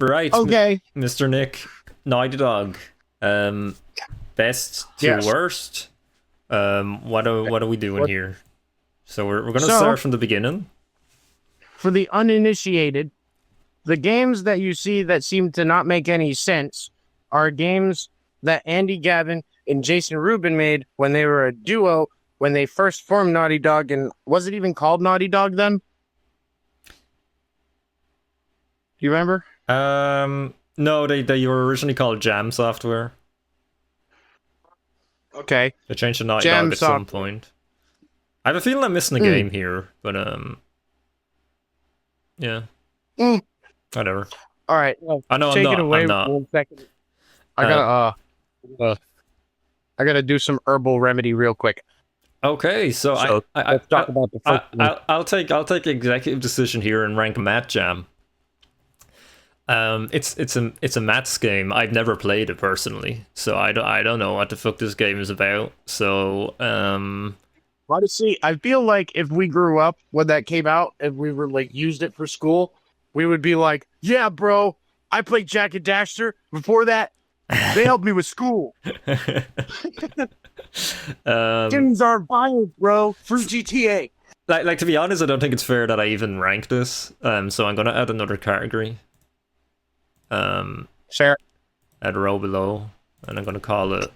Right. Okay. Mr. Nick, Naughty Dog. Best to Yes. worst. What are we doing here? So we're gonna So- start from the beginning. For the uninitiated, the games that you see that seem to not make any sense are games that Andy Gavin and Jason Rubin made when they were a duo when they first formed Naughty Dog. And was it even called Naughty Dog then? Do you remember? No, they were originally called Jam Software. Okay. They changed to Naughty Jam Dog at some Software. point. I have a feeling I'm missing a game here, but yeah. Mm. Whatever. All right. Well, I know take I'm it not. away I'm for not. 1 second. I gotta do some herbal remedy real quick. Okay, so Let's talk about the first one. I'll take executive decision here and rank Mat Jam. It's a Matt's game. I've never played it personally, so I don't know what the fuck this game is about. So Honestly, I feel like if we grew up when that came out and we were like used it for school, we would be like, "Yeah, bro, I played Jack and Daxter. Before that, they helped me with school. Games are violent, bro. For GTA." like to be honest, I don't think it's fair that I even rank this. So I'm gonna add another category. Sure. At a row below, and I'm gonna call it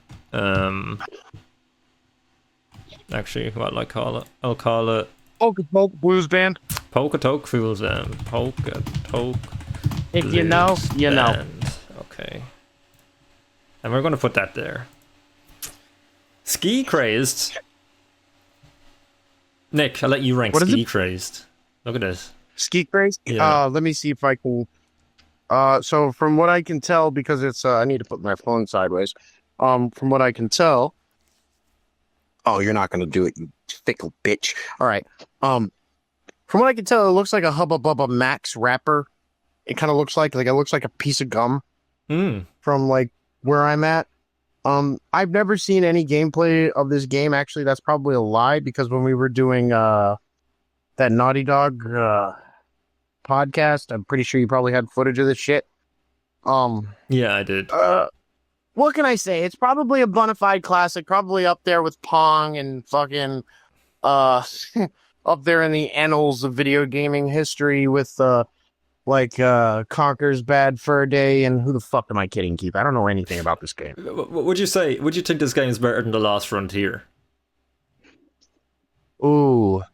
actually, what'll I call it? I'll call it Polka Blues Band. Polka Toke Fools Polka Toke. If you know, you know. Band. Okay. And we're gonna put that there. Ski Crazed. Nick, I'll let you rank What is Ski it? Crazed. Look at this. Ski Craze? Yeah. Let me see if I can. So from what I can tell, because it's I need to put my phone sideways. From what I can tell. Oh, you're not gonna do it, you fickle bitch. All right. From what I can tell, it looks like a Hubba Bubba Max wrapper. It kind of looks like it looks like a piece of gum from like where I'm at. I've never seen any gameplay of this game. Actually, that's probably a lie because when we were doing that Naughty Dog podcast, I'm pretty sure you probably had footage of this shit. Yeah, I did. What can I say? It's probably a bona fide classic, probably up there with Pong and fucking up there in the annals of video gaming history with Conker's Bad Fur Day and who the fuck am I kidding, Keith? I don't know anything about this game. What would you say? Would you think this game is better than The Lost Frontier? Ooh.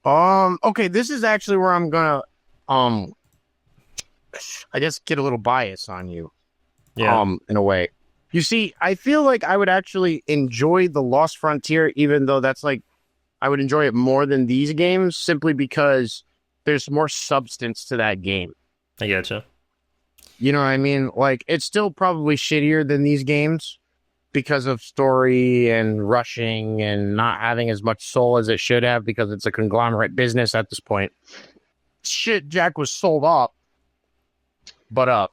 Okay, this is actually where I'm gonna I just get a little bias on you. Yeah. In a way. You see, I feel like I would actually enjoy The Lost Frontier, even though that's like I would enjoy it more than these games, simply because there's more substance to that game. I getcha. You know what I mean? Like, it's still probably shittier than these games because of story and rushing and not having as much soul as it should have because it's a conglomerate business at this point. Shit, Jack was sold off. But,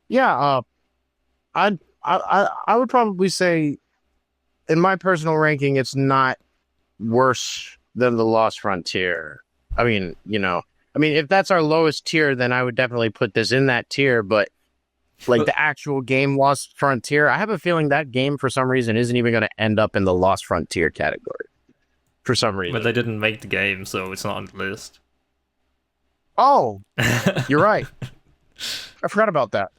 yeah, I would probably say, in my personal ranking, it's not worse than The Lost Frontier. I mean, if that's our lowest tier, then I would definitely put this in that tier. But like the actual game Lost Frontier, I have a feeling that game for some reason isn't even going to end up in the Lost Frontier category. For some reason. But they didn't make the game, so it's not on the list. Oh, you're right. I forgot about that.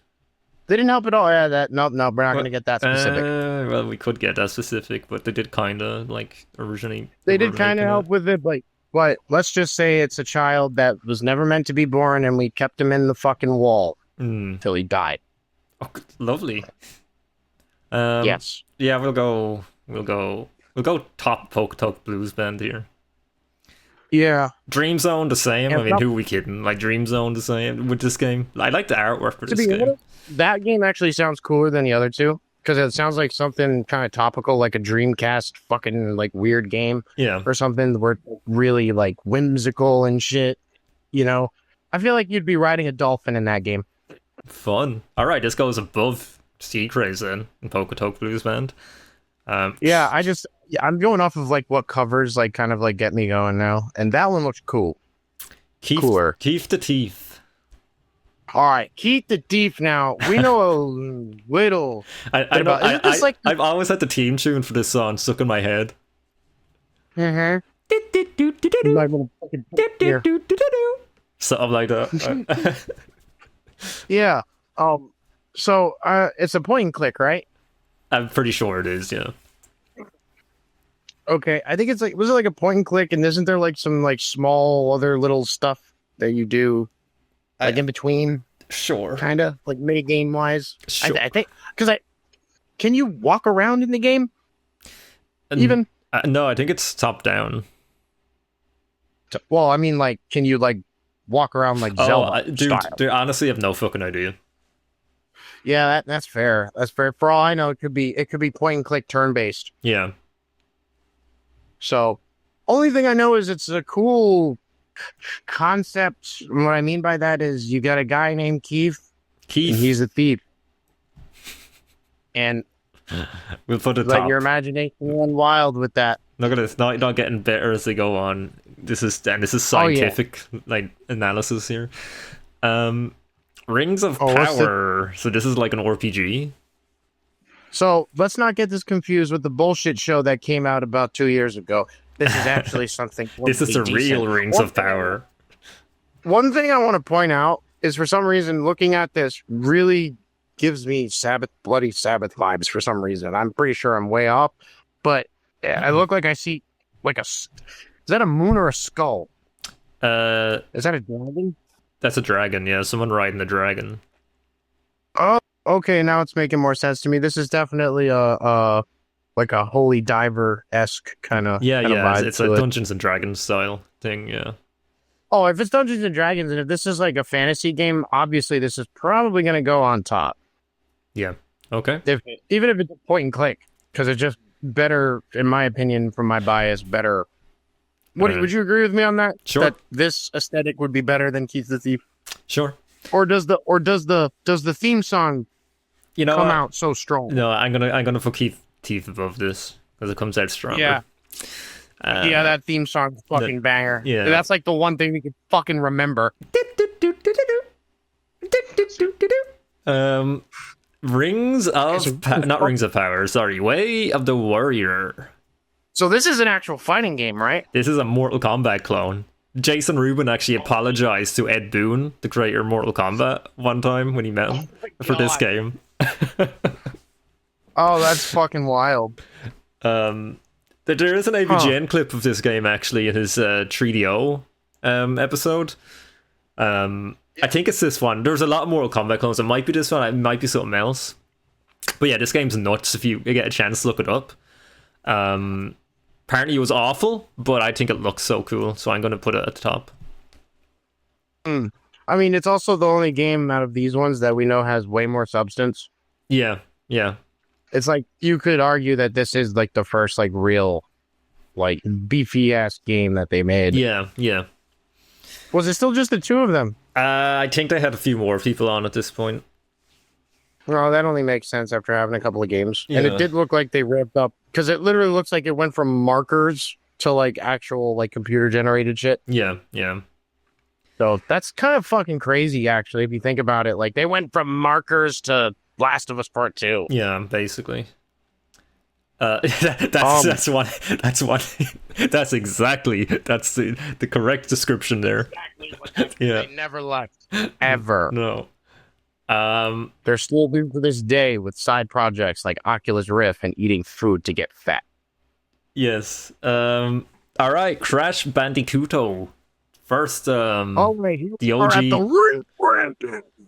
They didn't help at all. Yeah, no, we're not going to get that specific. Well, we could get that specific, but they did kind of like originally. They did kind of help with it, but let's just say it's a child that was never meant to be born, and we kept him in the fucking wall until he died. Oh, lovely. Yes. Yeah, we'll go top Polka Toke Blues Band here. Yeah. Dream Zone the same. Yeah, I mean, who are we kidding? Like Dream Zone the same with this game. I like the artwork for this game. Honest, that game actually sounds cooler than the other two because it sounds like something kind of topical, like a Dreamcast fucking like weird game, or something where it's really like whimsical and shit. You know, I feel like you'd be riding a dolphin in that game. Fun. All right, this goes above Sea Craze then in Polka Toke Blues Band. Yeah, I'm going off of like what covers like kind of like get me going now, and that one looks cool. Keith, Cooler. Keith the Teeth. All right, Keith the Thief. Now we know a little I bit know about. Isn't this like? I've always had the theme tune for this song stuck in my head. Uh-huh. My little fucking here. Something like that. Yeah. So it's a point and click, right? I'm pretty sure it is. Yeah. Okay. I think it's like, was it like a point and click? And isn't there like some like small other little stuff that you do like in between, Sure. kind of like mini game wise? Sure. I think because can you walk around in the game? Even No, I think it's top down. well, I mean, like, can you like walk around like Zelda Dude, honestly, I have no fucking idea. Yeah, that's fair. That's fair. For all I know, it could be point and click turn based. Yeah. So, only thing I know is it's a cool concept. What I mean by that is you got a guy named Keith. And he's a thief. And we'll put it let top. your imagination run wild with that. Look at this. Not getting better as they go on. This is scientific like analysis here. Rings of Power. So this is like an RPG. So let's not get this confused with the bullshit show that came out about 2 years ago. This is actually something. This is the real Rings of Power. One thing I want to point out is, for some reason, looking at this really gives me Bloody Sabbath vibes for some reason. I'm pretty sure I'm way off, but I look like I see like is that a moon or a skull? Is that a dragon? That's a dragon, yeah. Someone riding a dragon. Oh, okay. Now it's making more sense to me. This is definitely like a Holy Diver-esque kind of vibe. It's a Dungeons and Dragons style thing, yeah. Oh, if it's Dungeons and Dragons, and if this is like a fantasy game, obviously this is probably going to go on top. Yeah. Okay. Even if it's a point and click, because it's just better, in my opinion, from my bias, better. Would you agree with me on that? Sure. That this aesthetic would be better than Keith the Thief? Sure. Or does the theme song come out so strong? No, I'm gonna put Keith Thief above this because it comes out stronger. Yeah. Yeah, that theme song's fucking banger. Yeah. That's like the one thing we could fucking remember. Rings of not Rings of Power, sorry, Way of the Warrior. So this is an actual fighting game, right? This is a Mortal Kombat clone. Jason Rubin actually apologized to Ed Boon, the creator of Mortal Kombat, one time when he met him for this game. Oh, that's fucking wild. There is an AVGN clip of this game actually in his 3DO episode. I think it's this one. There's a lot of Mortal Kombat clones. It might be this one. It might be something else. But yeah, this game's nuts if you get a chance to look it up. Apparently it was awful, but I think it looks so cool, so I'm going to put it at the top. I mean, it's also the only game out of these ones that we know has way more substance. Yeah. It's like, you could argue that this is like the first like real, like beefy ass game that they made. Yeah. Was it still just the two of them? I think they had a few more people on at this point. Well, that only makes sense after having a couple of games. Yeah. And it did look like they ramped up, because it literally looks like it went from markers to like actual like computer generated shit. Yeah. So that's kind of fucking crazy, actually, if you think about it. Like, they went from markers to Last of Us Part 2. Yeah, basically. That's one. That's the correct description there. Exactly what Yeah. They never left. Ever. No. They're still doing to this day with side projects like Oculus Rift and eating food to get fat. Yes. All right, Crash Bandicooto. First, right, the OG, at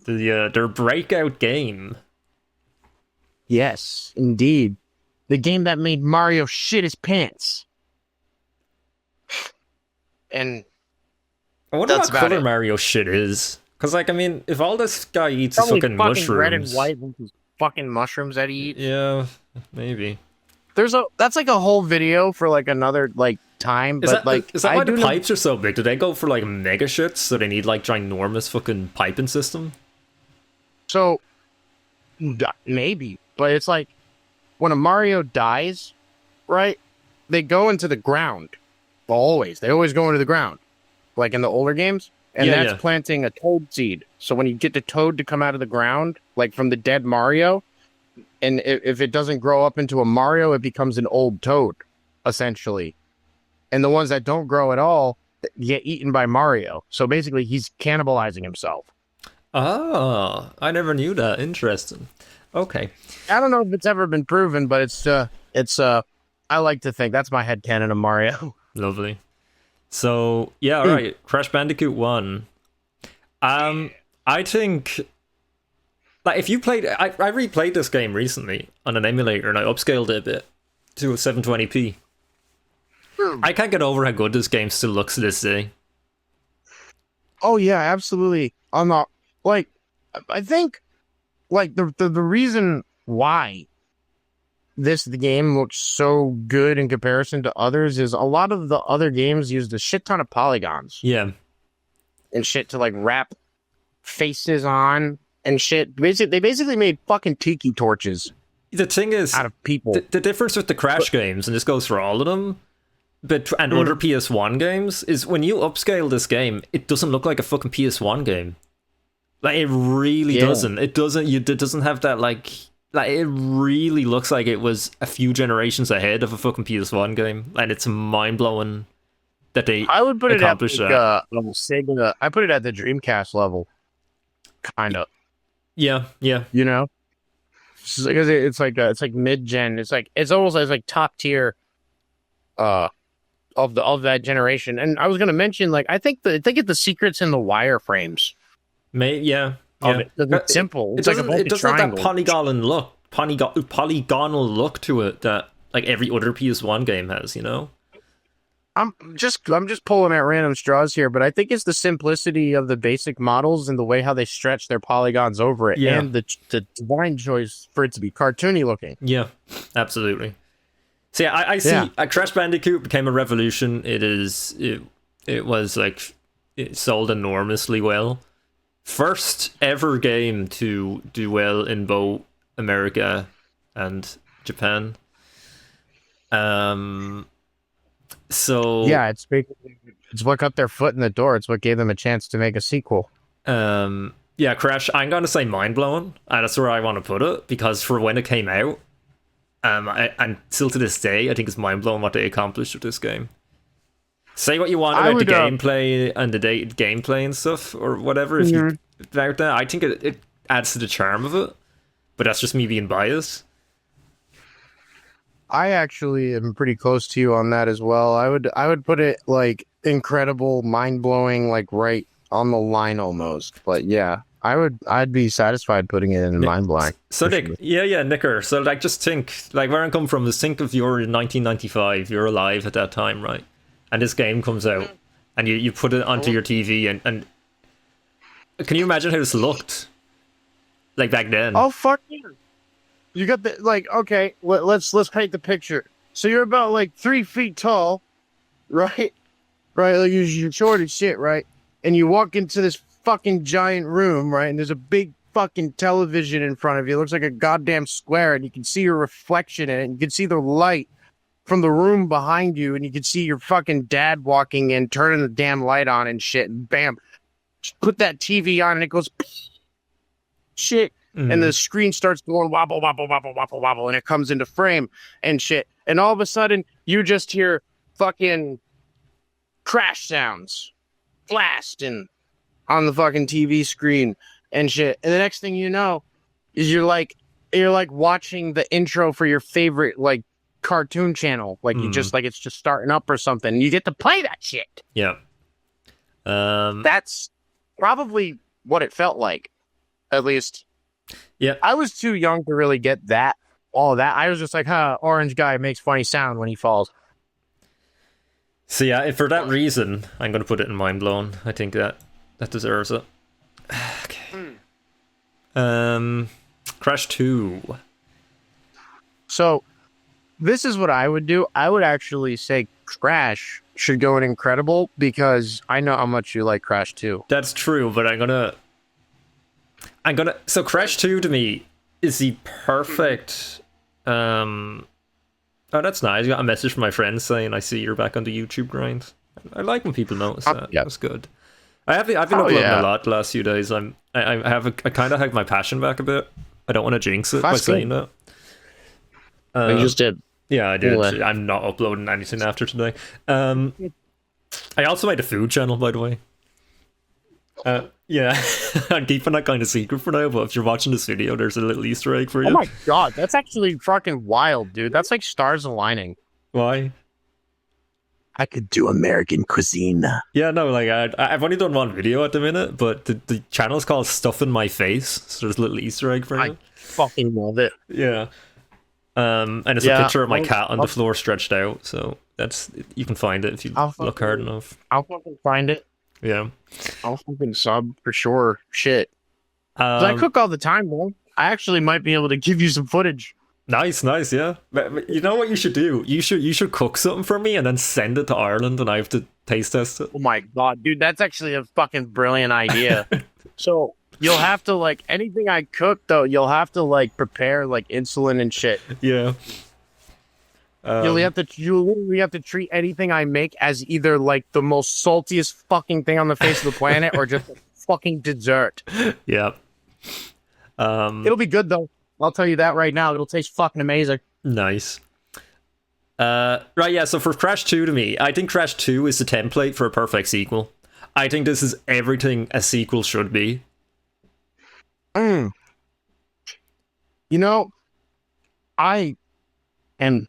the their breakout game. Yes, indeed. The game that made Mario shit his pants. And I wonder that's what color about it. Mario shit is. Because, like, I mean, if all this guy eats is Probably fucking fucking mushrooms. red and white with his fucking mushrooms that he eats. Yeah, maybe. That's like a whole video for like another like time. Is but that why the pipes are so big? Do they go for like mega shits? So they need like ginormous fucking piping system? So maybe, but it's like when a Mario dies, right? They go into the ground. They always go into the ground, like in the older games. And Yeah, that's yeah. planting a toad seed. So when you get the toad to come out of the ground, like from the dead Mario, and if it doesn't grow up into a Mario, it becomes an old toad, essentially. And the ones that don't grow at all get eaten by Mario. So basically, he's cannibalizing himself. Oh, I never knew that. Interesting. Okay. I don't know if it's ever been proven, but I like to think that's my headcanon of Mario. Lovely. So, yeah, all right. Crash Bandicoot 1. I think, like, if you played, I replayed this game recently on an emulator and I upscaled it a bit to a 720p. I can't get over how good this game still looks to this day. Oh yeah, absolutely. I'm not like I think like the reason why the game looks so good in comparison to others is a lot of the other games used a shit ton of polygons Yeah. and shit to like wrap faces on and shit. They basically made fucking tiki torches The thing is, out of people. the difference with the Crash games, and this goes for all of them, and other PS1 games, is when you upscale this game, it doesn't look like a fucking PS1 game. Like, it really doesn't. It doesn't have that, like, it really looks like it was a few generations ahead of a fucking PS1 game, and it's mind-blowing that they I would put it at accomplished like, that. Sega. I put it at the Dreamcast level, kind of. Yeah. You know, because it's like mid-gen. It's almost like top tier, of that generation. And I was gonna mention, like, I think the secret's in the wireframes. Yeah. Of it. It's simple. It It's like a doesn't. It doesn't have that triangle. polygonal look to it that like every other PS1 game has. You know. I'm just pulling at random straws here, but I think it's the simplicity of the basic models and the way how they stretch their polygons over it, Yeah. and the design choice for it to be cartoony looking. Yeah, absolutely. So yeah, I see. Crash Bandicoot became a revolution. It was like it sold enormously well. First ever game to do well in both America and Japan. So Yeah, it's what got their foot in the door. It's what gave them a chance to make a sequel. yeah, Crash. I'm gonna say mind blowing. That's where I want to put it because for when it came out, and still to this day, I think it's mind blowing what they accomplished with this game. Say what you want about the gameplay and the gameplay and stuff or whatever. If you about that, I think it adds to the charm of it. But that's just me being biased. I actually am pretty close to you on that as well. I would put it like incredible, mind blowing, like right on the line almost. But yeah, I'd be satisfied putting it in mind blowing. So Nick, yeah, Nicker. So like, just think like where I'm coming from is think of you're in 1995. You're alive at that time, right? And this game comes out, and you put it onto your TV, and can you imagine how this looked like back then? Oh fuck yeah! You got the like okay. Let's paint the picture. So you're about like 3 feet tall, right? Right, like you're short as shit, right? And you walk into this fucking giant room, right? And there's a big fucking television in front of you. It looks like a goddamn square, and you can see your reflection in it. And you can see the light from the room behind you, and you can see your fucking dad walking in, turning the damn light on and shit. And bam, just put that TV on, and it goes shit. And the screen starts going wobble, wobble, wobble, wobble, wobble, and it comes into frame and shit. And all of a sudden, you just hear fucking crash sounds blasting on the fucking TV screen and shit. And the next thing you know is you're like watching the intro for your favorite like cartoon channel. Like you just like it's just starting up or something. And you get to play that shit. Yeah. That's probably what it felt like, at least. Yeah, I was too young to really get all of that. I was just like, orange guy makes funny sound when he falls. So yeah, for that reason, I'm going to put it in mind blown. I think that deserves it. Okay. Crash 2. So this is what I would do. I would actually say Crash should go in Incredible because I know how much you like Crash 2. That's true, but I'm gonna. So Crash 2 to me is the perfect. Oh, that's nice. I got a message from my friend saying, "I see you're back on the YouTube grind." I like when people notice that. Yeah. That's good. I've been uploading a lot the last few days. I kind of have my passion back a bit. I don't want to jinx it by saying that. You just did. Yeah, I did. I'm not uploading anything after today. I also made a food channel, by the way. Yeah, I'm keeping that kind of secret for now, but if you're watching this video, there's a little Easter egg for you. Oh my god, that's actually fucking wild, dude. That's like stars aligning. Why? I could do American cuisine. Yeah, no, like I've only done one video at the minute, but the channel's called Stuff in My Face, so there's a little Easter egg for you. I fucking love it. Yeah. And it's a picture of my cat on the floor stretched out, so you can find it if you look hard enough. I'll fucking find it. Yeah. I'll fucking sub for sure. Shit. I cook all the time, bro. I actually might be able to give you some footage. Nice, yeah. But you know what you should do? You should cook something for me and then send it to Ireland and I have to taste test it. Oh my god, dude, that's actually a fucking brilliant idea. So you'll have to, like, anything I cook though, you'll have to like prepare like insulin and shit. Yeah. You literally have to treat anything I make as either like the most saltiest fucking thing on the face of the planet or just a fucking dessert. Yeah. It'll be good though. I'll tell you that right now. It'll taste fucking amazing. Nice. Right, yeah, so for Crash 2 to me, I think Crash 2 is the template for a perfect sequel. I think this is everything a sequel should be. You know, I am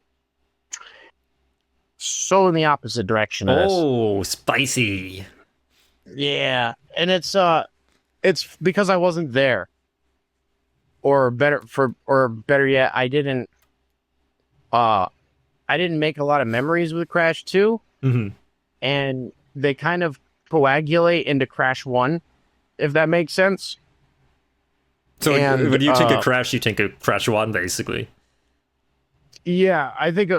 so in the opposite direction of this. Oh, spicy. Yeah, and it's because I wasn't there. Or better yet, I didn't make a lot of memories with Crash 2. Mm-hmm. And they kind of coagulate into Crash 1, if that makes sense. So when you think of Crash, you think of Crash 1, basically. Yeah, I think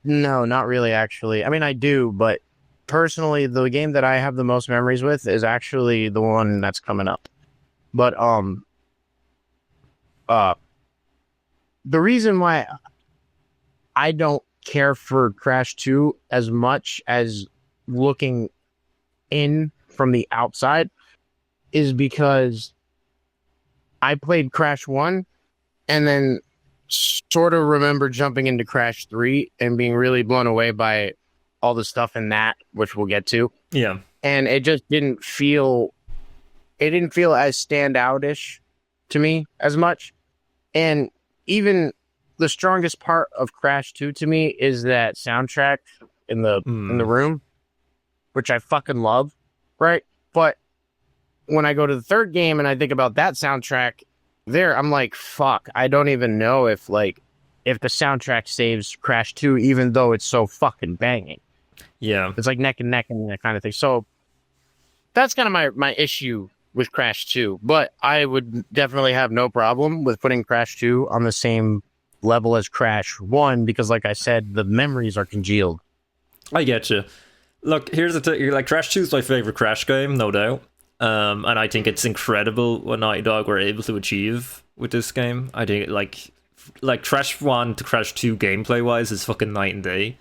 no, not really, actually. I mean, I do, but personally, the game that I have the most memories with is actually the one that's coming up. But, the reason why I don't care for Crash 2 as much as looking in from the outside is because I played Crash 1 and then sort of remember jumping into Crash 3 and being really blown away by all the stuff in that, which we'll get to. Yeah. And it just didn't feel as standout-ish to me as much. And even the strongest part of Crash 2 to me is that soundtrack in the room, which I fucking love, right? But when I go to the third game and I think about that soundtrack there, I'm like, fuck, I don't even know if the soundtrack saves Crash 2, even though it's so fucking banging. Yeah. It's like neck and neck and that kind of thing. So that's kind of my issue with Crash 2, but I would definitely have no problem with putting Crash 2 on the same level as Crash 1 because, like I said, the memories are congealed. I get you. Look, here's the thing. Like, Crash 2 is my favorite Crash game, no doubt. And I think it's incredible what Naughty Dog were able to achieve with this game. I think, like Crash 1 to Crash 2 gameplay-wise is fucking night and day.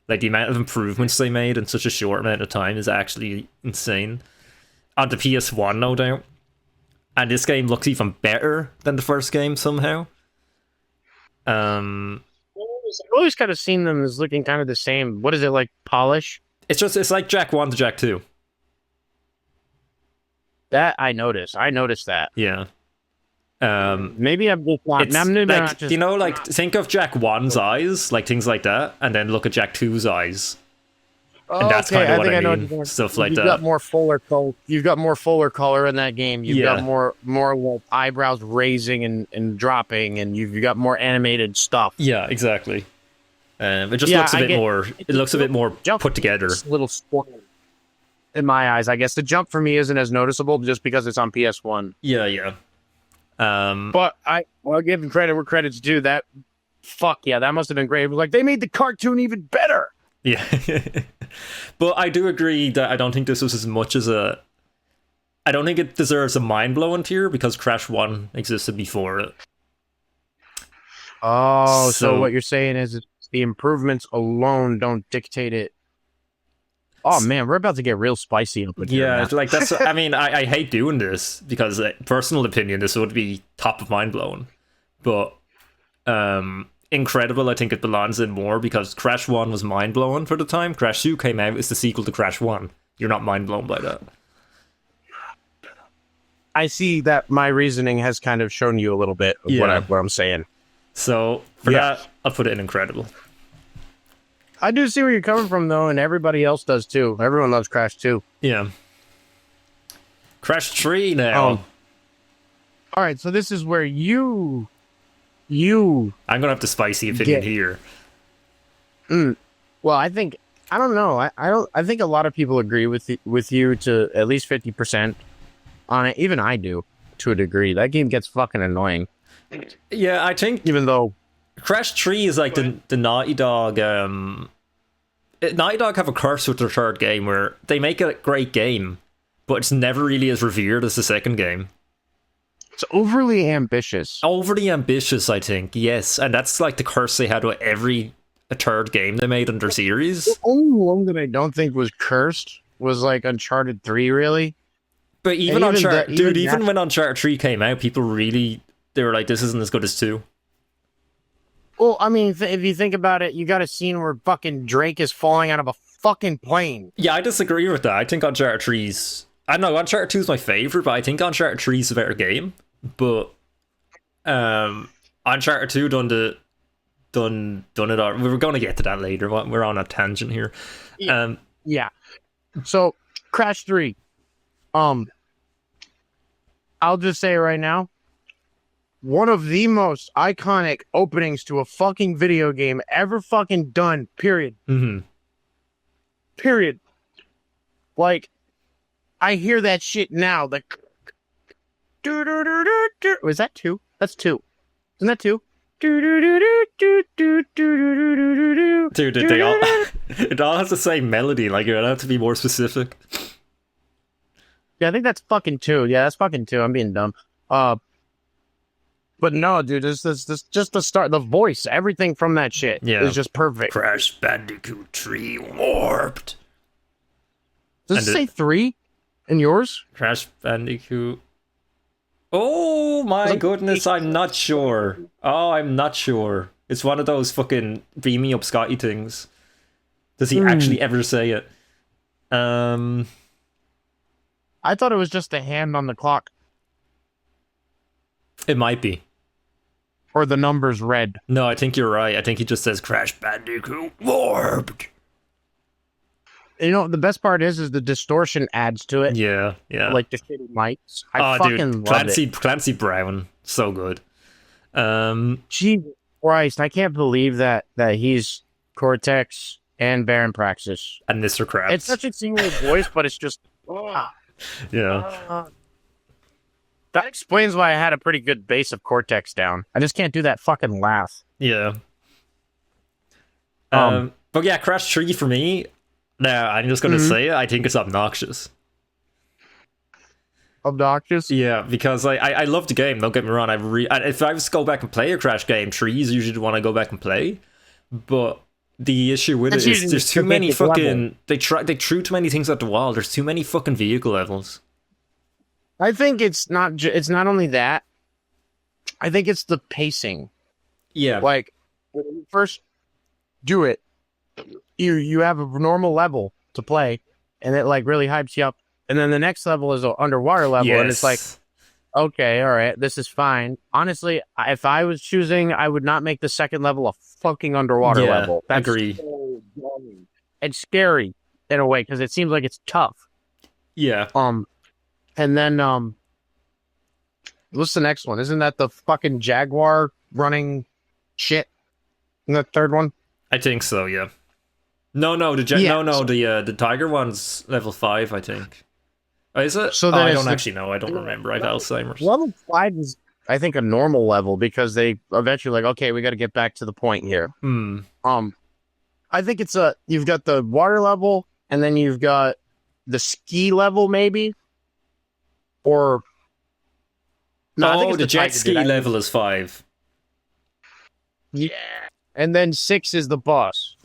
Like, the amount of improvements they made in such a short amount of time is actually insane. On the PS1, no doubt. And this game looks even better than the first game somehow. I've always kind of seen them as looking kind of the same. What is it, like polish? It's like Jak 1 to Jak 2. That I noticed. I noticed that. Yeah. Maybe I'm just you know, like, think of Jak 1's eyes, like things like that, and then look at Jak 2's eyes. And that's kind of what I mean. Stuff like that. You've got more fuller color in that game. You've got more like eyebrows raising and dropping, and you've got more animated stuff. Yeah, exactly. It just looks a bit more. It looks a bit more put together. Little spoiled in my eyes. I guess the jump for me isn't as noticeable just because it's on PS1. Yeah. But I'll give credit where credit's due. That must have been great. It was like they made the cartoon even better. Yeah. But I do agree that I don't think this was as much as I don't think it deserves a mind-blowing tier because Crash 1 existed before it. Oh, so what you're saying is the improvements alone don't dictate it. Oh man, we're about to get real spicy up in here. Yeah, Man. like that's. I mean, I hate doing this because, personal opinion, this would be top of mind blown. But Incredible, I think it belongs in more because Crash 1 was mind blowing for the time. Crash 2 came out, it's the sequel to Crash 1. You're not mind blown by that. I see that my reasoning has kind of shown you a little bit of what I'm saying. So for that, I'll put it in Incredible. I do see where you're coming from, though, and everybody else does, too. Everyone loves Crash 2. Yeah. Crash 3 now. All right, so this is where you... I'm going to have the spicy opinion here. Well, I think... I don't know. I think a lot of people agree with you to at least 50% on it. Even I do, to a degree. That game gets fucking annoying. Yeah, I think... Even though... Crash 3 is like the Naughty Dog... Naughty Dog have a curse with their third game where they make a great game, but it's never really as revered as the second game. It's overly ambitious. Overly ambitious, I think, yes. And that's like the curse they had with every third game they made in their series. The only one that I don't think was cursed was like Uncharted 3, really. But even Uncharted... even when Uncharted 3 came out, people really... They were like, this isn't as good as 2. Well, I mean, if you think about it, you got a scene where fucking Drake is falling out of a fucking plane. Yeah, I disagree with that. I think Uncharted 3's... I don't know, Uncharted 2 is my favourite, but I think Uncharted 3 is a better game. But Uncharted 2 done it all. We were going to get to that later. We're on a tangent here. Yeah. So, Crash 3. I'll just say right now, one of the most iconic openings to a fucking video game ever fucking done, period. Mm-hmm. Period. Like, I hear that shit now. Like, was that 2? That's 2. Isn't that 2? Dude, it all has the same melody. Like, you don't have to be more specific. Yeah, I think that's fucking 2. Yeah, that's fucking 2. I'm being dumb. But no, dude, this just the start. The voice, everything from that shit is just perfect. Crash Bandicoot 3 Warped. Does it say 3 in yours? Crash Bandicoot. Oh my goodness, I'm not sure. Oh, I'm not sure. It's one of those fucking beam me up Scotty things. Does he actually ever say it? I thought it was just a hand on the clock. It might be. Or the numbers red. No, I think you're right. I think he just says Crash Bandicoot Warped. You know, the best part is the distortion adds to it. Yeah. Like the shitty mics. I fucking love it. Clancy Brown, so good. Jesus Christ, I can't believe that he's Cortex and Baron Praxis. And Mr. Krabs. It's such a single voice, but it's just... Yeah. That explains why I had a pretty good base of Cortex down. I just can't do that fucking laugh. Yeah. But yeah, Crash 3 for me... Now, I'm just going to say it, I think it's obnoxious. Obnoxious? Yeah, because I love the game, don't get me wrong. If I was to go back and play a Crash game, 3 is usually the one I go back and play. But the issue with it is there's too many fucking... Level. They threw too many things at the wall. There's too many fucking vehicle levels. I think it's not only that. I think it's the pacing. Yeah. Like, when you first do it, you have a normal level to play, and it like really hypes you up. And then the next level is an underwater level, and it's like, okay, all right, this is fine. Honestly, if I was choosing, I would not make the second level a fucking underwater level. That's agree. So boring and scary in a way because it seems like it's tough. Yeah. And then what's the next one? Isn't that the fucking Jaguar running shit in the third one? I think so. Yeah. No, the Tiger one's level 5, I think. Is it? So I don't actually know. I don't remember. I have Alzheimer's. Level 5 is, I think, a normal level because they eventually like, okay, we got to get back to the point here. I think it's you've got the water level, and then you've got the ski level, maybe, or no, I think the jet ski level is 5. Yeah, and then 6 is the boss.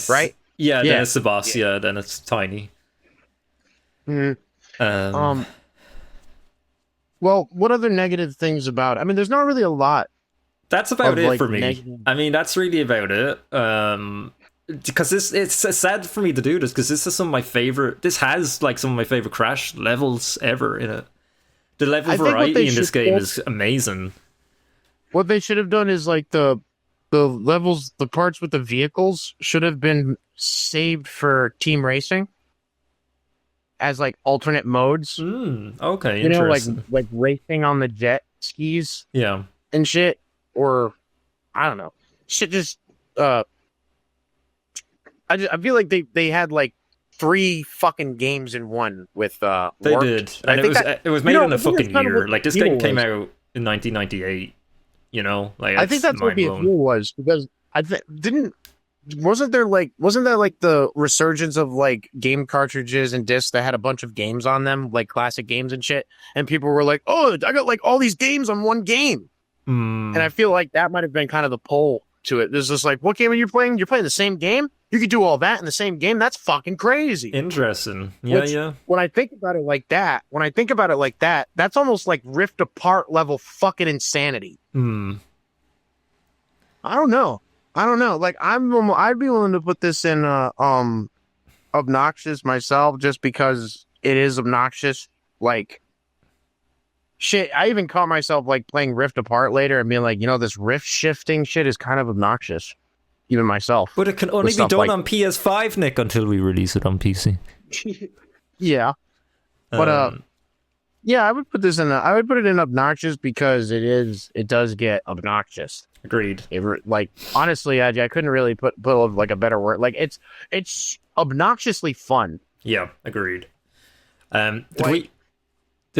Right? Yeah, then Yeah. it's the boss. Yeah, then it's tiny. Mhm. Um, Well, what other negative things about? I mean, there's not really a lot that's about of it like for me. negative. I mean, that's really about it. Because it's sad for me to do this because this is some of my favorite. This has like some of my favorite Crash levels ever in it. The level I think what they variety in this should game do- is amazing. What they should have done is like the levels, the parts with the vehicles should have been saved for team racing as like alternate modes. Okay, You know, interesting. like racing on the jet skis Yeah, and shit, or I don't know, shit. Just uh, I feel like they had like three fucking games in one with they Warped. did, And I and think that it was you made know, in a I think that's fucking kind of year. what the Like this appeal game came was. out in 1998. You know, like I think that's what mind the blowing. appeal was because I didn't wasn't there like the resurgence of like game cartridges and discs that had a bunch of games on them, like classic games and shit, and people were like, "Oh, I got like all these games on one game," and I feel like that might have been kind of the pull to it. There's just like, what game are you playing? You're playing the same game. You could do all that in the same game. That's fucking crazy. Interesting. Yeah, Which, yeah. when I think about it like that, that's almost like Rift Apart level fucking insanity. I don't know. Like I'd be willing to put this in obnoxious myself just because it is obnoxious. Like shit, I even caught myself like playing Rift Apart later and being like, this rift shifting shit is kind of obnoxious. Even myself. But it can only be done on PS5, Nick, until we release it on PC. Yeah. But yeah, I would put it in obnoxious because it does get obnoxious. Agreed. Like honestly, I couldn't really put like a better word. Like it's obnoxiously fun. Yeah, agreed. Did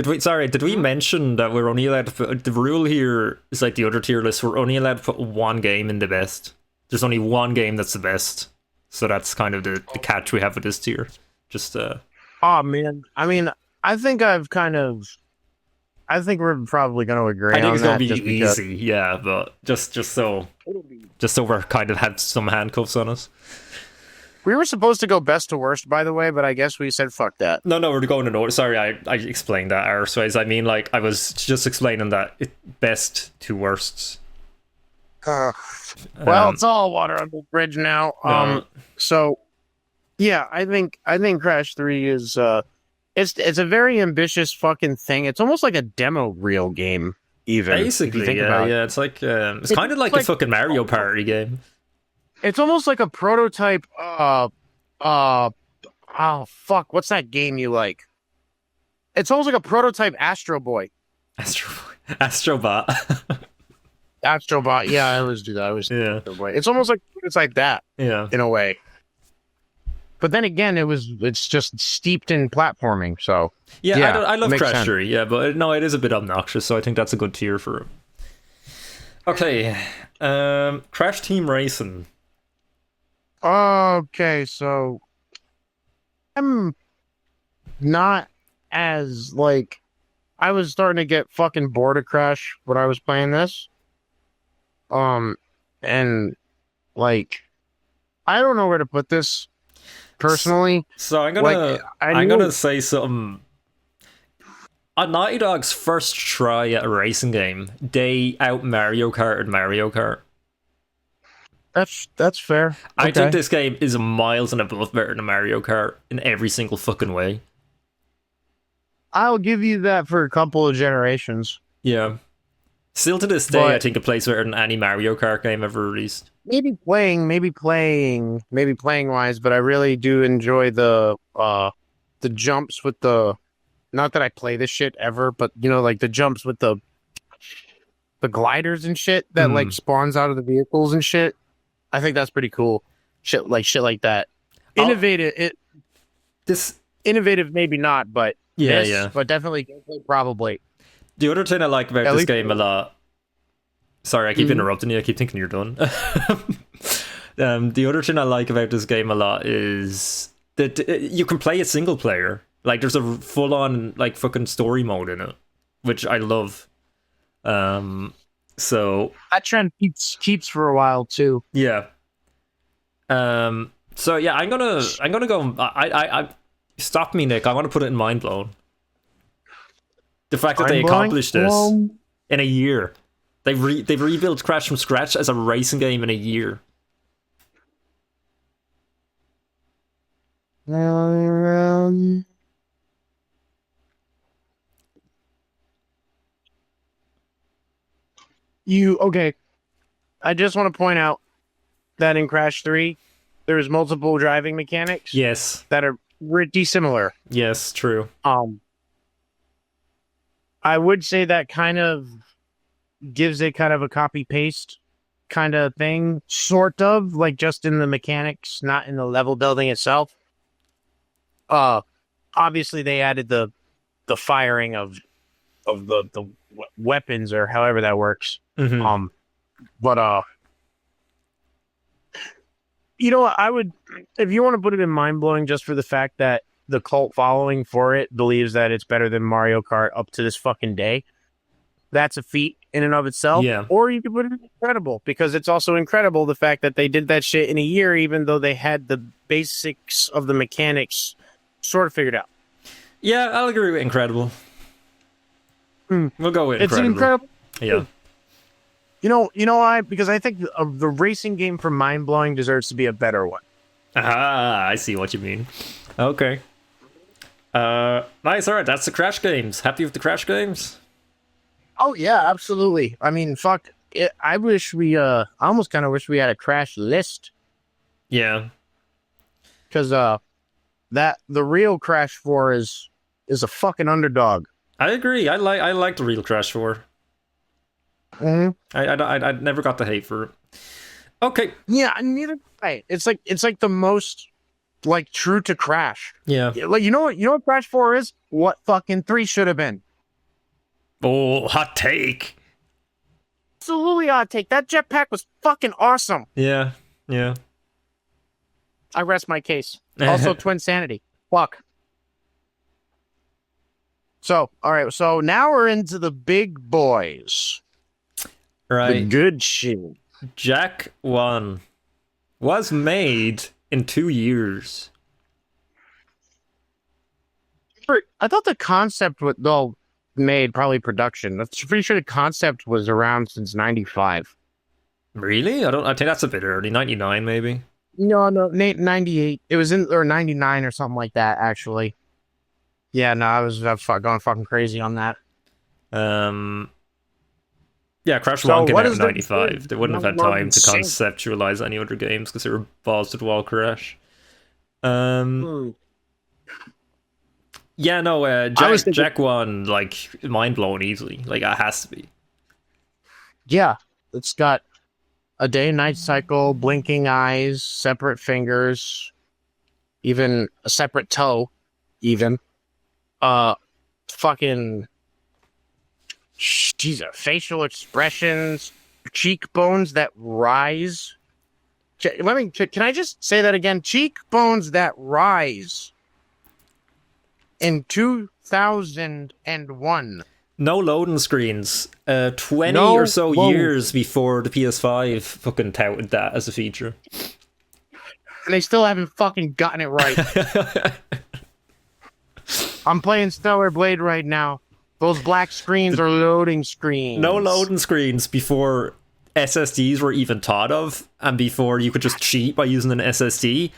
we mention that we're only allowed to put the rule here is like the other tier list, we're only allowed to put one game in the best. There's only one game that's the best. So that's kind of the catch we have with this tier. Just oh man. I mean, I think we're probably going to agree. I think on it's gonna that be easy, yeah, but just so we're kind of had some handcuffs on us. We were supposed to go best to worst, by the way, but I guess we said fuck that. No, we're going in order. Sorry, I explained that arseways. I mean, like, I was just explaining that best to worsts. Well, it's all water under the bridge now. So yeah, I think Crash 3 is it's a very ambitious fucking thing. It's almost like a demo reel game, even. Basically, yeah. It's like it's kind of like a fucking Mario Party game. It's almost like a prototype. Oh fuck, what's that game you like? It's almost like a prototype Astro Boy. Astrobot. Astrobot, yeah, I always do that. Astro Boy. It's almost like that. Yeah, in a way. But then again, it's just steeped in platforming. So yeah, I love Crash 3. Yeah, but no, it is a bit obnoxious. So I think that's a good tier for it. Okay, Crash Team Racing. Okay, so I'm not as like I was starting to get fucking bored of Crash when I was playing this. And like I don't know where to put this personally. So I'm gonna say something. On Naughty Dog's first try at a racing game, they out Mario Kart and Mario Kart. That's fair. I think this game is miles and above better than Mario Kart in every single fucking way. I'll give you that for a couple of generations. Yeah. Still to this day, I think it plays better than any Mario Kart game ever released. Maybe playing wise, but I really do enjoy the jumps with the. Not that I play this shit ever, but like the jumps with the gliders and shit that like spawns out of the vehicles and shit. I think that's pretty cool. Shit like that. Innovative. Innovative, maybe not, but yeah. But definitely, probably. The other thing I like about this game a lot. Sorry, I keep interrupting you. I keep thinking you're done. The other thing I like about this game a lot is that you can play a single player. Like, there's a full-on like fucking story mode in it, which I love. So that trend keeps for a while too. Yeah. So yeah, I'm gonna go. I stop me, Nick. I want to put it in mind blown. The fact that they Mind-blowing? accomplished this in a year. They've rebuilt Crash from scratch as a racing game in a year. Okay. I just want to point out that in Crash 3, there's multiple driving mechanics Yes. that are pretty similar. Yes, true. I would say that kind of gives it kind of a copy paste kind of thing, sort of, like just in the mechanics, not in the level building itself. Obviously they added the firing of the weapons or however that works. Mm-hmm. But you know what, I would, if you want to put it in mind blowing just for the fact that the cult following for it believes that it's better than Mario Kart up to this fucking day, that's a feat in and of itself. Yeah. Or you could put it in incredible, because it's also incredible the fact that they did that shit in a year, even though they had the basics of the mechanics sort of figured out. Yeah, I'll agree with incredible. We'll go with It's incredible. incredible. Yeah. You know why? Because I think the racing game for mind blowing deserves to be a better one. Ah, I see what you mean. Okay. Nice. All right, that's the Crash games. Happy with the Crash games? Oh yeah, absolutely. I mean, fuck. I wish we. I almost kind of wish we had a Crash list, Yeah. because that the real Crash 4 is a fucking underdog. I agree. I like the real Crash 4. Mm-hmm. I never got the hate for it. Okay. Yeah, neither. Right. It's like the most like true to Crash. Yeah. Like you know what Crash 4 is? What fucking 3 should have been. Oh, hot take. Absolutely hot take. That jetpack was fucking awesome. Yeah. Yeah. I rest my case. Also, Twin Sanity. Fuck. So, all right. So now we're into the big boys. Right. The good shit. Jak 1 was made in 2 years. I thought the concept was made, probably production. I'm pretty sure the concept was around since '95. Really? I think that's a bit early. 99 maybe. No, 98. It was or 99 or something like that, actually. Yeah, no, I was going fucking crazy on that. Yeah, Crash 1 came out in 95. They wouldn't have had time to conceptualize any other games because they were balls to the wall Crash. Yeah, no, Jak 1, like, mind blown easily. Like, it has to be. Yeah, it's got a day and night cycle, blinking eyes, separate fingers, even a separate toe, even. Fucking Jesus, facial expressions, cheekbones that rise. Can I just say that again? Cheekbones that rise. In 2001. No loading screens. 20 or so years before the PS5 fucking touted that as a feature. And they still haven't fucking gotten it right. I'm playing Stellar Blade right now. Those black screens are loading screens. No loading screens before SSDs were even thought of, and before you could just cheat by using an SSD,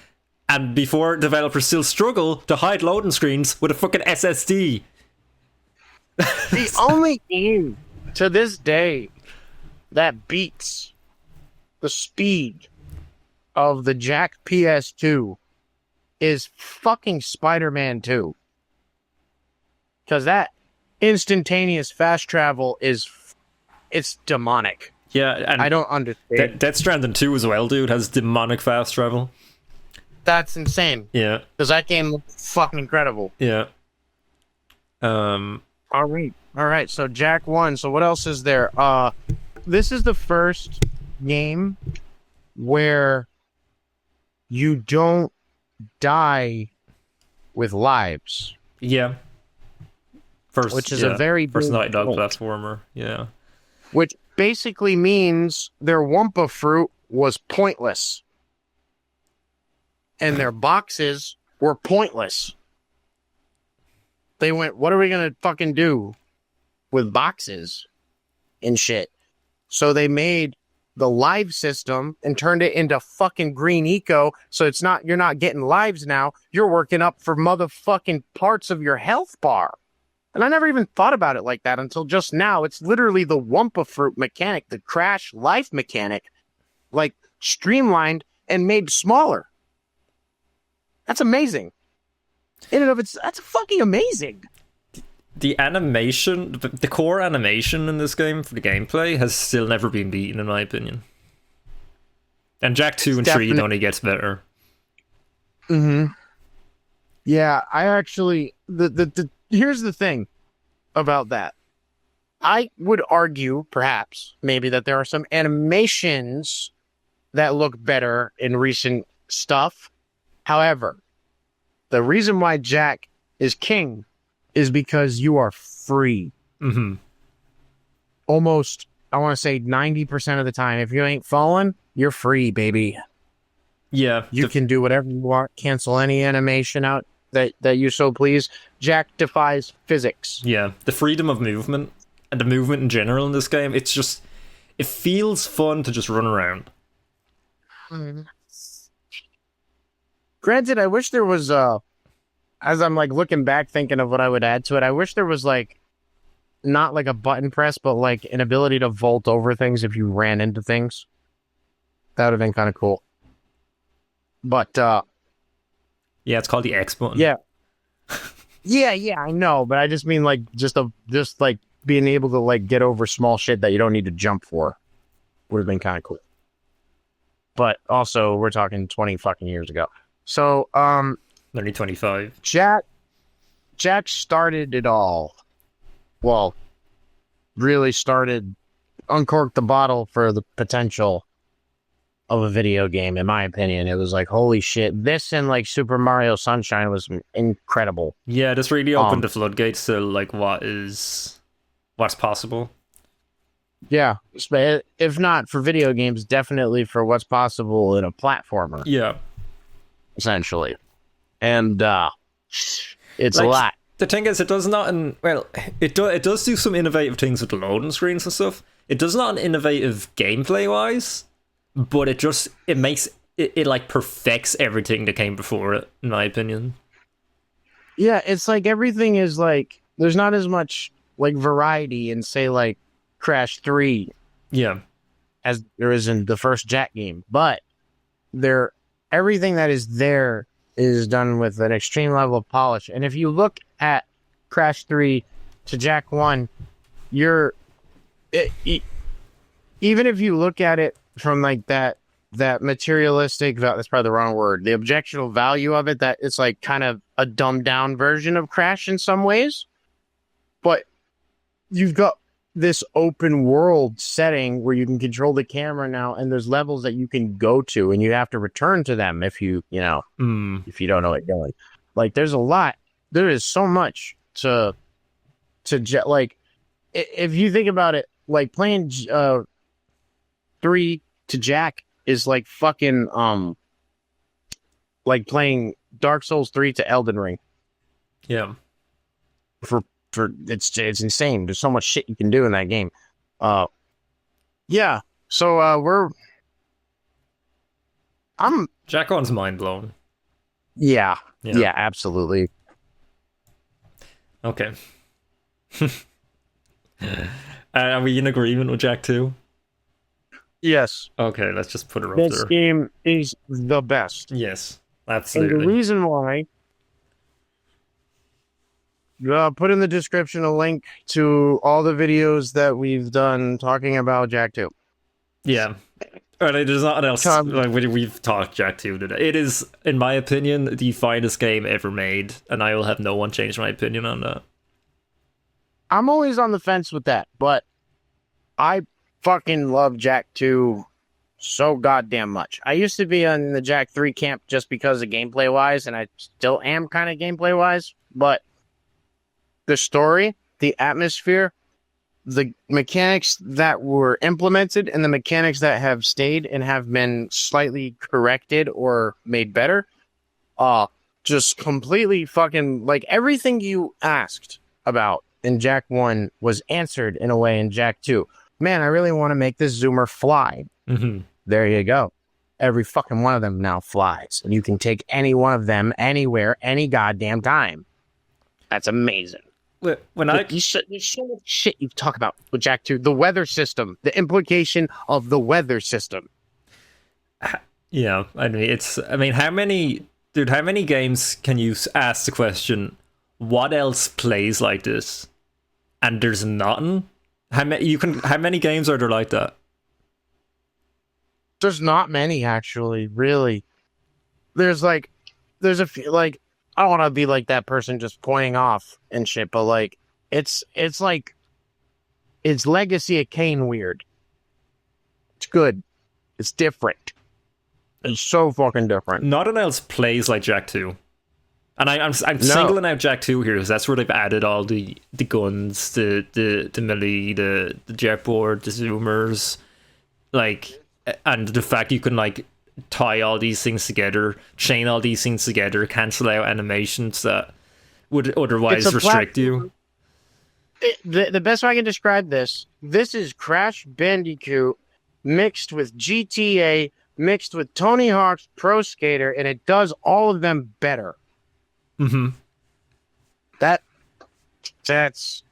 and before developers still struggle to hide loading screens with a fucking SSD. The only game to this day that beats the speed of the Jak PS2 is fucking Spider-Man 2. Because that instantaneous fast travel it's demonic. Yeah, and I don't understand. Death Stranding 2 as well, dude, has demonic fast travel. That's insane. Yeah. Because that game looks fucking incredible. Yeah. All right. So Jak 1. So what else is there? This is the first game where you don't die with lives. Yeah. Which is a very first Naughty Dog platformer. Yeah. Which basically means their Wumpa fruit was pointless. and their boxes were pointless. They went, what are we going to fucking do with boxes and shit? So they made the live system and turned it into fucking green eco. So it's not, you're not getting lives now. You're working up for motherfucking parts of your health bar. And I never even thought about it like that until just now. It's literally the Wumpa Fruit mechanic, the Crash life mechanic, like streamlined and made smaller. That's amazing. In and of it's, that's fucking amazing. The animation, the core animation in this game for the gameplay has still never been beaten, in my opinion. And Jak 2 and 3 only gets better. Mm-hmm. Yeah, I actually, here's the thing about that. I would argue, perhaps, maybe that there are some animations that look better in recent stuff. However, the reason why Jak is king is because you are free. Mm-hmm. Almost, I want to say 90% of the time. If you ain't fallen, you're free, baby. Yeah. You can do whatever you want, cancel any animation out that you so please. Jak defies physics. Yeah, the freedom of movement and the movement in general in this game, it's just, it feels fun to just run around. Granted, I wish there was, as I'm like looking back thinking of what I would add to it, I wish there was like, not like a button press, but like an ability to vault over things if you ran into things. That would have been kind of cool. But, yeah, it's called the X button. Yeah. yeah, I know, but I just mean like just like being able to like get over small shit that you don't need to jump for would have been kind of cool. But also, we're talking 20 fucking years ago. So, only 25. Jak started it all. Well, really uncorked the bottle for the potential of a video game, in my opinion. It was like, holy shit, this and like Super Mario Sunshine was incredible. Yeah, this really opened the floodgates to like what's possible. Yeah, if not for video games, definitely for what's possible in a platformer. Yeah, essentially. And it's like, a lot. The thing is, it does not, it does do some innovative things with the loading screens and stuff. It does not innovative gameplay wise, but it makes it like perfects everything that came before it, in my opinion. Yeah, it's like everything is like, there's not as much like variety in, say, like Crash 3. Yeah. As there is in the first Jak game. But everything that is there is done with an extreme level of polish. And if you look at Crash 3 to Jak 1, even if you look at it from like that materialistic, that's probably the wrong word, the objectional value of it, that it's like kind of a dumbed down version of Crash in some ways. But you've got this open world setting where you can control the camera now, and there's levels that you can go to, and you have to return to them if you don't know what you're doing. Like, there's a lot. There is so much to like, if you think about it, like playing 3 to Jak is like fucking like playing Dark Souls 3 to Elden Ring. Yeah. For it's insane. There's so much shit you can do in that game. Yeah. So Jak 1's mind blown. Yeah, absolutely. Okay. Are we in agreement with Jak 2? Yes. Okay, let's just put it up this there. Game is the best. Yes, absolutely. And the reason why, put in the description a link to all the videos that we've done talking about Jak 2. Yeah. Alright, there's nothing else. We've talked Jak 2 today. It is, in my opinion, the finest game ever made, and I will have no one change my opinion on that. I'm always on the fence with that, but I fucking love Jak 2 so goddamn much. I used to be on the Jak 3 camp just because of gameplay wise, and I still am kind of gameplay wise, but the story, the atmosphere, the mechanics that were implemented, and the mechanics that have stayed and have been slightly corrected or made better just completely fucking like everything you asked about in Jak 1 was answered in a way in Jak 2. Man, I really want to make this zoomer fly. Mm-hmm. There you go. Every fucking one of them now flies, and you can take any one of them anywhere, any goddamn time. That's amazing. There's so much shit you talk about with Jak 2. The weather system, the implication of the weather system. Yeah, I mean, how many games can you ask the question, what else plays like this? And there's nothing? How many games are there like that? There's not many, actually, really. There's a few, like, I don't want to be like that person just pointing off and shit, but like, it's Legacy of Kain weird. It's good. It's different. It's so fucking different. Nothing else plays like Jak 2. And I'm singling out Jak 2 here because that's where they've added all the guns, the melee, the jetboard, the zoomers, like, and the fact you can like tie all these things together, chain all these things together, cancel out animations that would otherwise restrict you. The best way I can describe this is Crash Bandicoot mixed with GTA, mixed with Tony Hawk's Pro Skater, and it does all of them better. Mm-hmm. That's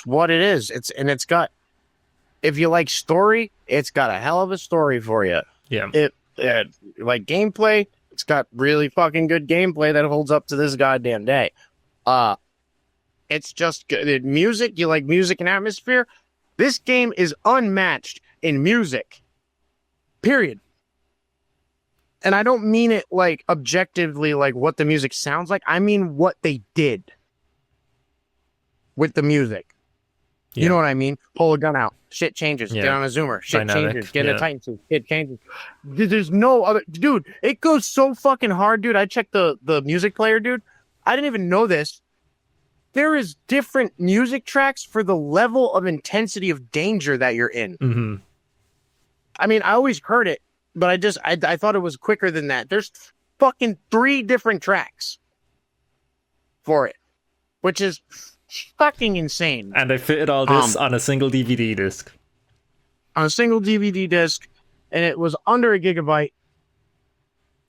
what it is. It's got, if you like story, it's got a hell of a story for you. Yeah. Like gameplay, it's got really fucking good gameplay that holds up to this goddamn day. It's just good. Music, you like music and atmosphere? This game is unmatched in music. Period. And I don't mean it like objectively like what the music sounds like. I mean what they did with the music. Yeah. You know what I mean? Pull a gun out. Shit changes. Yeah. Get on a zoomer. Shit changes. Get in a Titan suit. It changes. There's no other... Dude, it goes so fucking hard, dude. I checked the music player, dude. I didn't even know this. There is different music tracks for the level of intensity of danger that you're in. Mm-hmm. I mean, I always heard it, but I thought it was quicker than that. There's fucking 3 different tracks for it, which is fucking insane. And they fitted all this on a single DVD disc. On a single DVD disc, and it was under a gigabyte.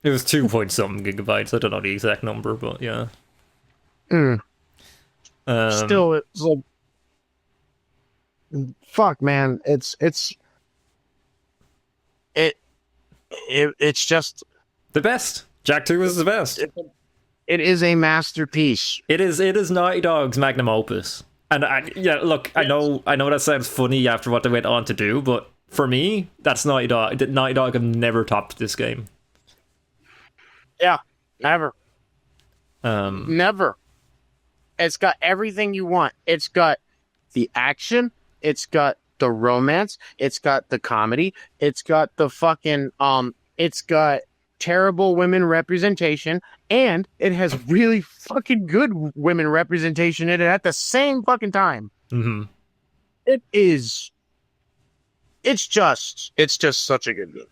It was 2-point-something gigabytes. I don't know the exact number, but yeah. Still, it's like, fuck, man. It's just the best. Jak 2 is the best. It is a masterpiece. It is Naughty Dog's magnum opus. And look, I know that sounds funny after what they went on to do, but for me, that's Naughty Dog. Naughty Dog have never topped this game. Yeah, never. Never. It's got everything you want. It's got the action. It's got the romance. It's got the comedy. It's got the fucking it's got terrible women representation, and it has really fucking good women representation in it at the same fucking time. Mm-hmm. It's just such a good game.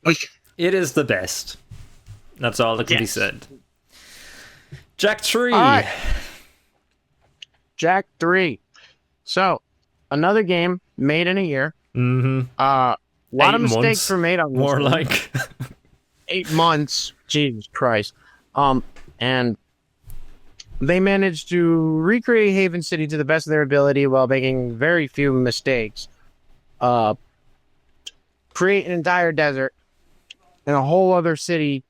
Like, it is the best. That's all that can be said. Jak 3. Jak 3. So, another game made in a year. Mm-hmm. A lot of mistakes were made on this. More like 8 months. Jesus Christ. And they managed to recreate Haven City to the best of their ability while making very few mistakes. Create an entire desert and a whole other city,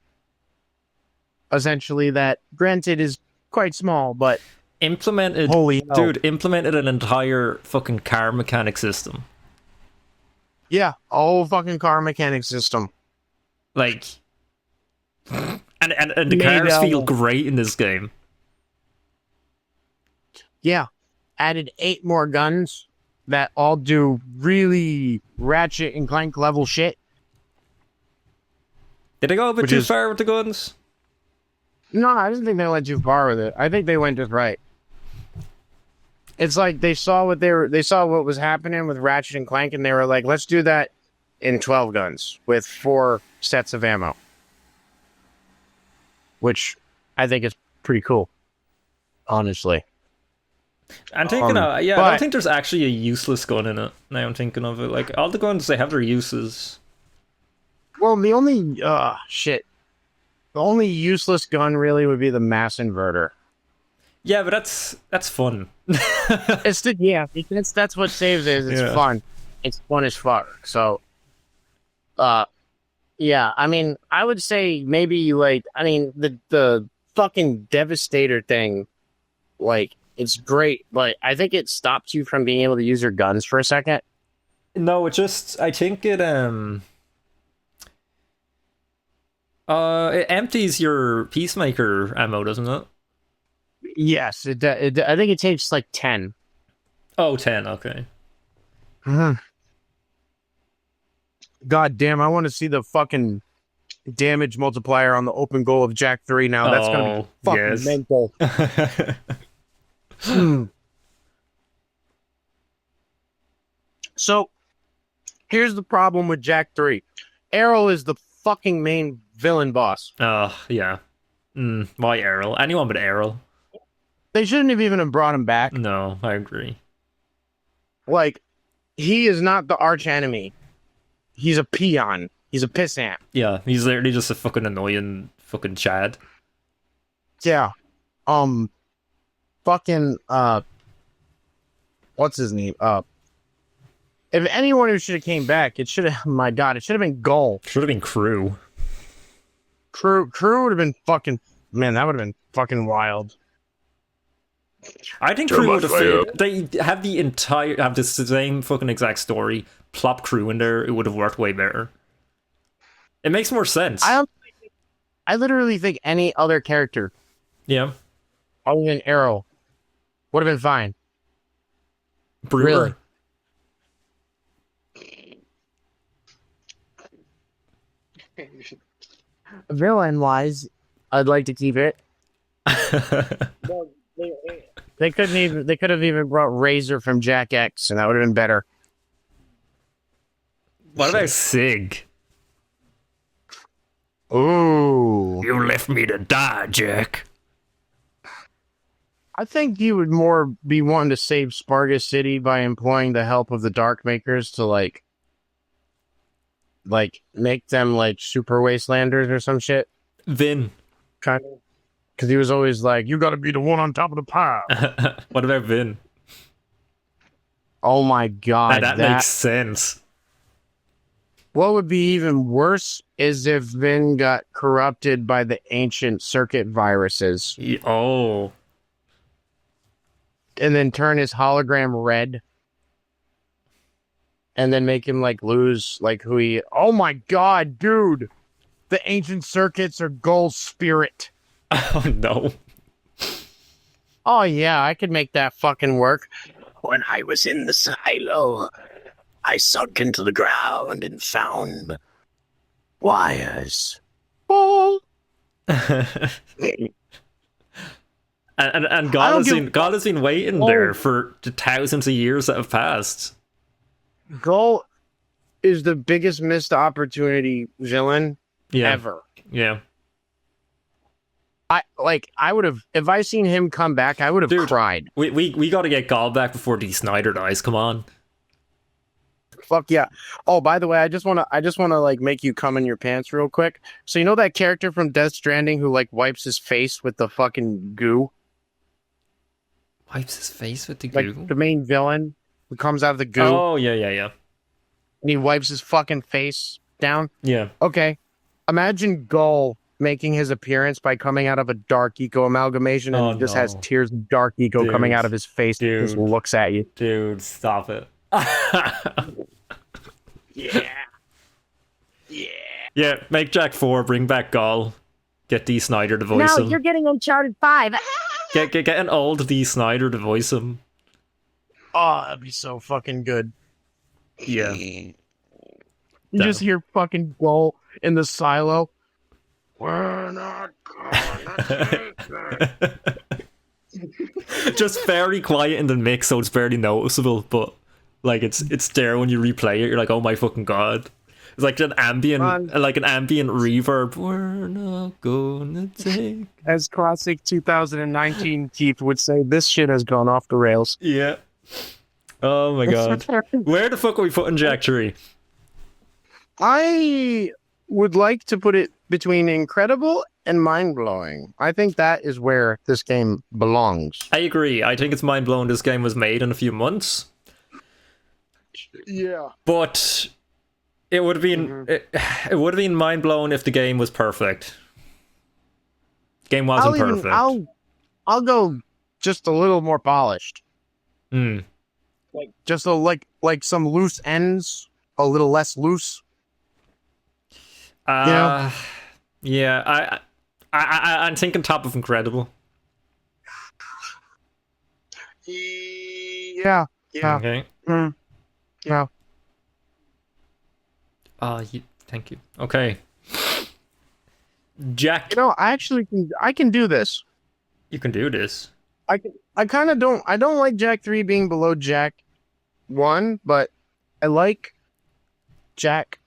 essentially, that granted is quite small, but implemented an entire fucking car mechanic system. Yeah, a whole fucking car mechanic system. Like, and the cars feel great in this game. Yeah, added 8 more guns that all do really Ratchet and Clank level shit. Did they go a bit too far with the guns? No, I didn't think they went too far with it. I think they went just right. It's like they saw what was happening with Ratchet and Clank, and they were like, let's do that in 12 guns with 4 sets of ammo. which I think is pretty cool, honestly. I'm thinking of, yeah, I but- don't think there's actually a useless gun in it. Now I'm thinking of it. Like, all the guns, they have their uses. Well, the only the only useless gun really would be the mass inverter. Yeah, but that's fun. That's what saves it. It's Yeah. fun. It's fun as fuck. So, yeah. I mean, I would say maybe like the fucking Devastator thing, like it's great, but I think it stops you from being able to use your guns for a second. No, I think it empties your peacemaker ammo, doesn't it? Yes, I think it takes like 10. Oh, 10, okay. God damn, I want to see the fucking damage multiplier on the open goal of Jack 3 now. That's gonna be fucking yes. mental. So, here's the problem with Jack 3. Errol is the fucking main villain boss. Yeah. Why Errol? Anyone but Errol. They shouldn't have even brought him back. No, I agree. Like, he is not the arch enemy. He's a peon. He's a pissant. Yeah, he's literally just a fucking annoying fucking Chad. Yeah. Fucking, what's his name? If anyone who should have came back, it should have, my God, it should have been Gull. Should have been Crew. Crew would have been fucking, man, that would have been fucking wild. I think Crew would have. They have the same fucking exact story. Plop Crew in there, it would have worked way better. It makes more sense. I literally think any other character, Yeah. other than Arrow, would have been fine. Brewer. Really. Villain wise, I'd like to keep it. They could have even brought Razor from Jack X, and that would have been better. What about Sig? Ooh. You left me to die, Jack. I think you would more be wanting to save Spargus City by employing the help of the Dark Makers to like make them like super wastelanders or some shit. Vin. Kind of. Because he was always like, you gotta be the one on top of the pile. What about Vin? Oh my God. That makes sense. What would be even worse is if Vin got corrupted by the ancient circuit viruses Oh. and then turn his hologram red and then make him like lose like who he. Oh my God, dude. The ancient circuits are Gull's spirit. Oh no. Oh yeah, I could make that fucking work. When I was in the silo, I sunk into the ground and found wires. Oh. and God has been waiting there for the thousands of years that have passed. Gull is the biggest missed opportunity villain ever. Yeah. I would have, if I seen him come back, I would have cried. We got to get Gall back before D. Snyder dies. Come on. Fuck yeah. Oh, by the way, I just want to like make you come in your pants real quick. So you know that character from Death Stranding who like wipes his face with the fucking goo? Wipes his face with the like, goo? The main villain who comes out of the goo. Oh, yeah. And he wipes his fucking face down. Yeah. Okay. Imagine Gull making his appearance by coming out of a Dark Eco amalgamation, and he just has tears of Dark Eco coming out of his face and just looks at you. Dude, stop it. Yeah, make Jack 4, bring back Gall. Get D. Snyder to voice him. Now you're getting Uncharted 5. Get an old D. Snyder to voice him. Oh, that'd be so fucking good. Yeah. You just hear fucking Gull in the silo. We're not gonna just very quiet in the mix, so it's barely noticeable, but like it's there when you replay it, you're like, oh my fucking God. It's like an ambient reverb. We're not gonna take. As classic 2019 Keith would say, this shit has gone off the rails. Yeah. Oh my god. Where the fuck are we putting Jack 3? I would like to put it between incredible and mind-blowing. I think that is where this game belongs. I agree. I think it's mind-blowing this game was made in a few months. Yeah. But it would have been it would have been mind-blowing if the game was perfect. Game wasn't perfect. I'll go just a little more polished. Mm. Like just like some loose ends, a little less loose. Yeah, I'm thinking top of incredible. Yeah. Okay. Yeah. Thank you. Okay. Jack. I can do this. You can do this. I don't like Jack 3 being below Jack 1, but I like Jack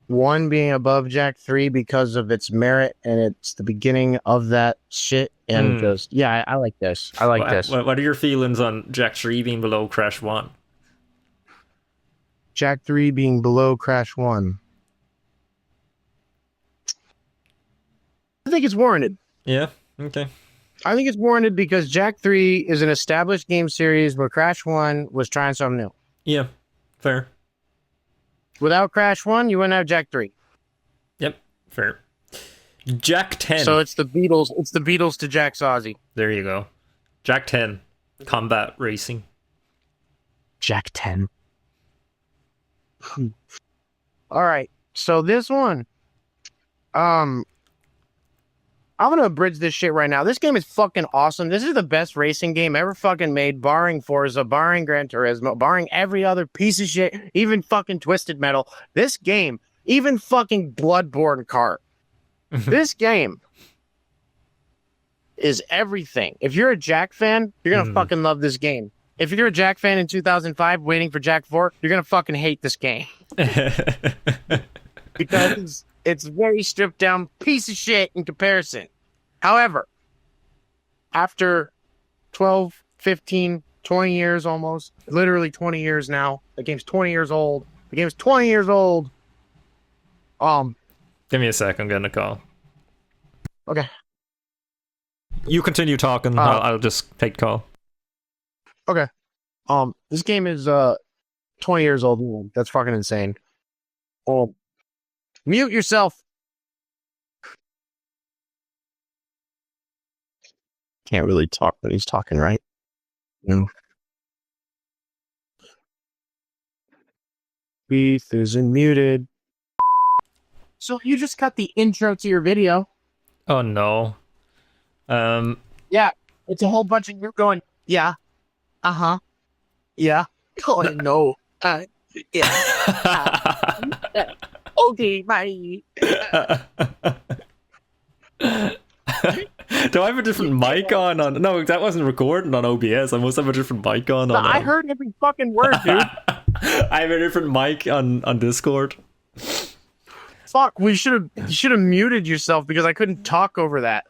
1 being above Jack 3 because of its merit, and it's the beginning of that shit. And I like this. I like this. What are your feelings on Jack 3 being below Crash 1? Jack 3 being below Crash 1. I think it's warranted. Yeah, okay. I think it's warranted because Jack 3 is an established game series where Crash 1 was trying something new. Yeah, fair. Without Crash 1, you wouldn't have Jack 3. Yep, fair. Jack 10. So it's the Beatles. It's the Beatles to Jack's Ozzy. There you go. Jack 10. Combat racing. Jack 10. All right. So this one, I'm gonna abridge this shit right now. This game is fucking awesome. This is the best racing game ever fucking made, barring Forza, barring Gran Turismo, barring every other piece of shit, even fucking Twisted Metal. This game, even fucking Bloodborne Kart. This game is everything. If you're a Jack fan, you're gonna fucking love this game. If you're a Jack fan in 2005 waiting for Jack 4, you're gonna fucking hate this game. Because it's a very stripped down piece of shit in comparison. However, after 12, 15, 20 years almost, literally 20 years now, the game's 20 years old. The game's 20 years old. Give me a sec, I'm getting a call. Okay. You continue talking, I'll just take the call. Okay. This game is 20 years old. That's fucking insane. Mute yourself. Can't really talk when he's talking, right? No. Beef isn't muted. So you just got the intro to your video. Oh no. Yeah, it's a whole bunch of you going, yeah, yeah, oh no, yeah, okay, bye. Do I have a different mic on? No, that wasn't recording on OBS. I must have a different mic on. No, I heard every fucking word, dude. I have a different mic on Discord. Fuck, you should have muted yourself because I couldn't talk over that.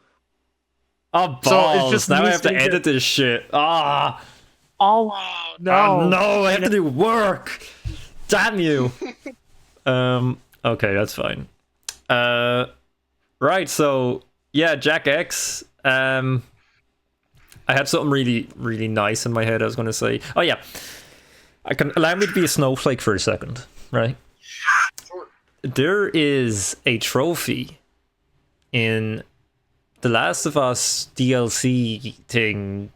Oh, balls. So it's just now I have to edit this shit. Oh, no. Oh, no, I have to do work. Damn you. Okay, that's fine. Right, so, yeah, Jack X. I had something really, really nice in my head I was going to say. Oh, yeah. Allow me to be a snowflake for a second, right? There is a trophy in The Last of Us DLC thing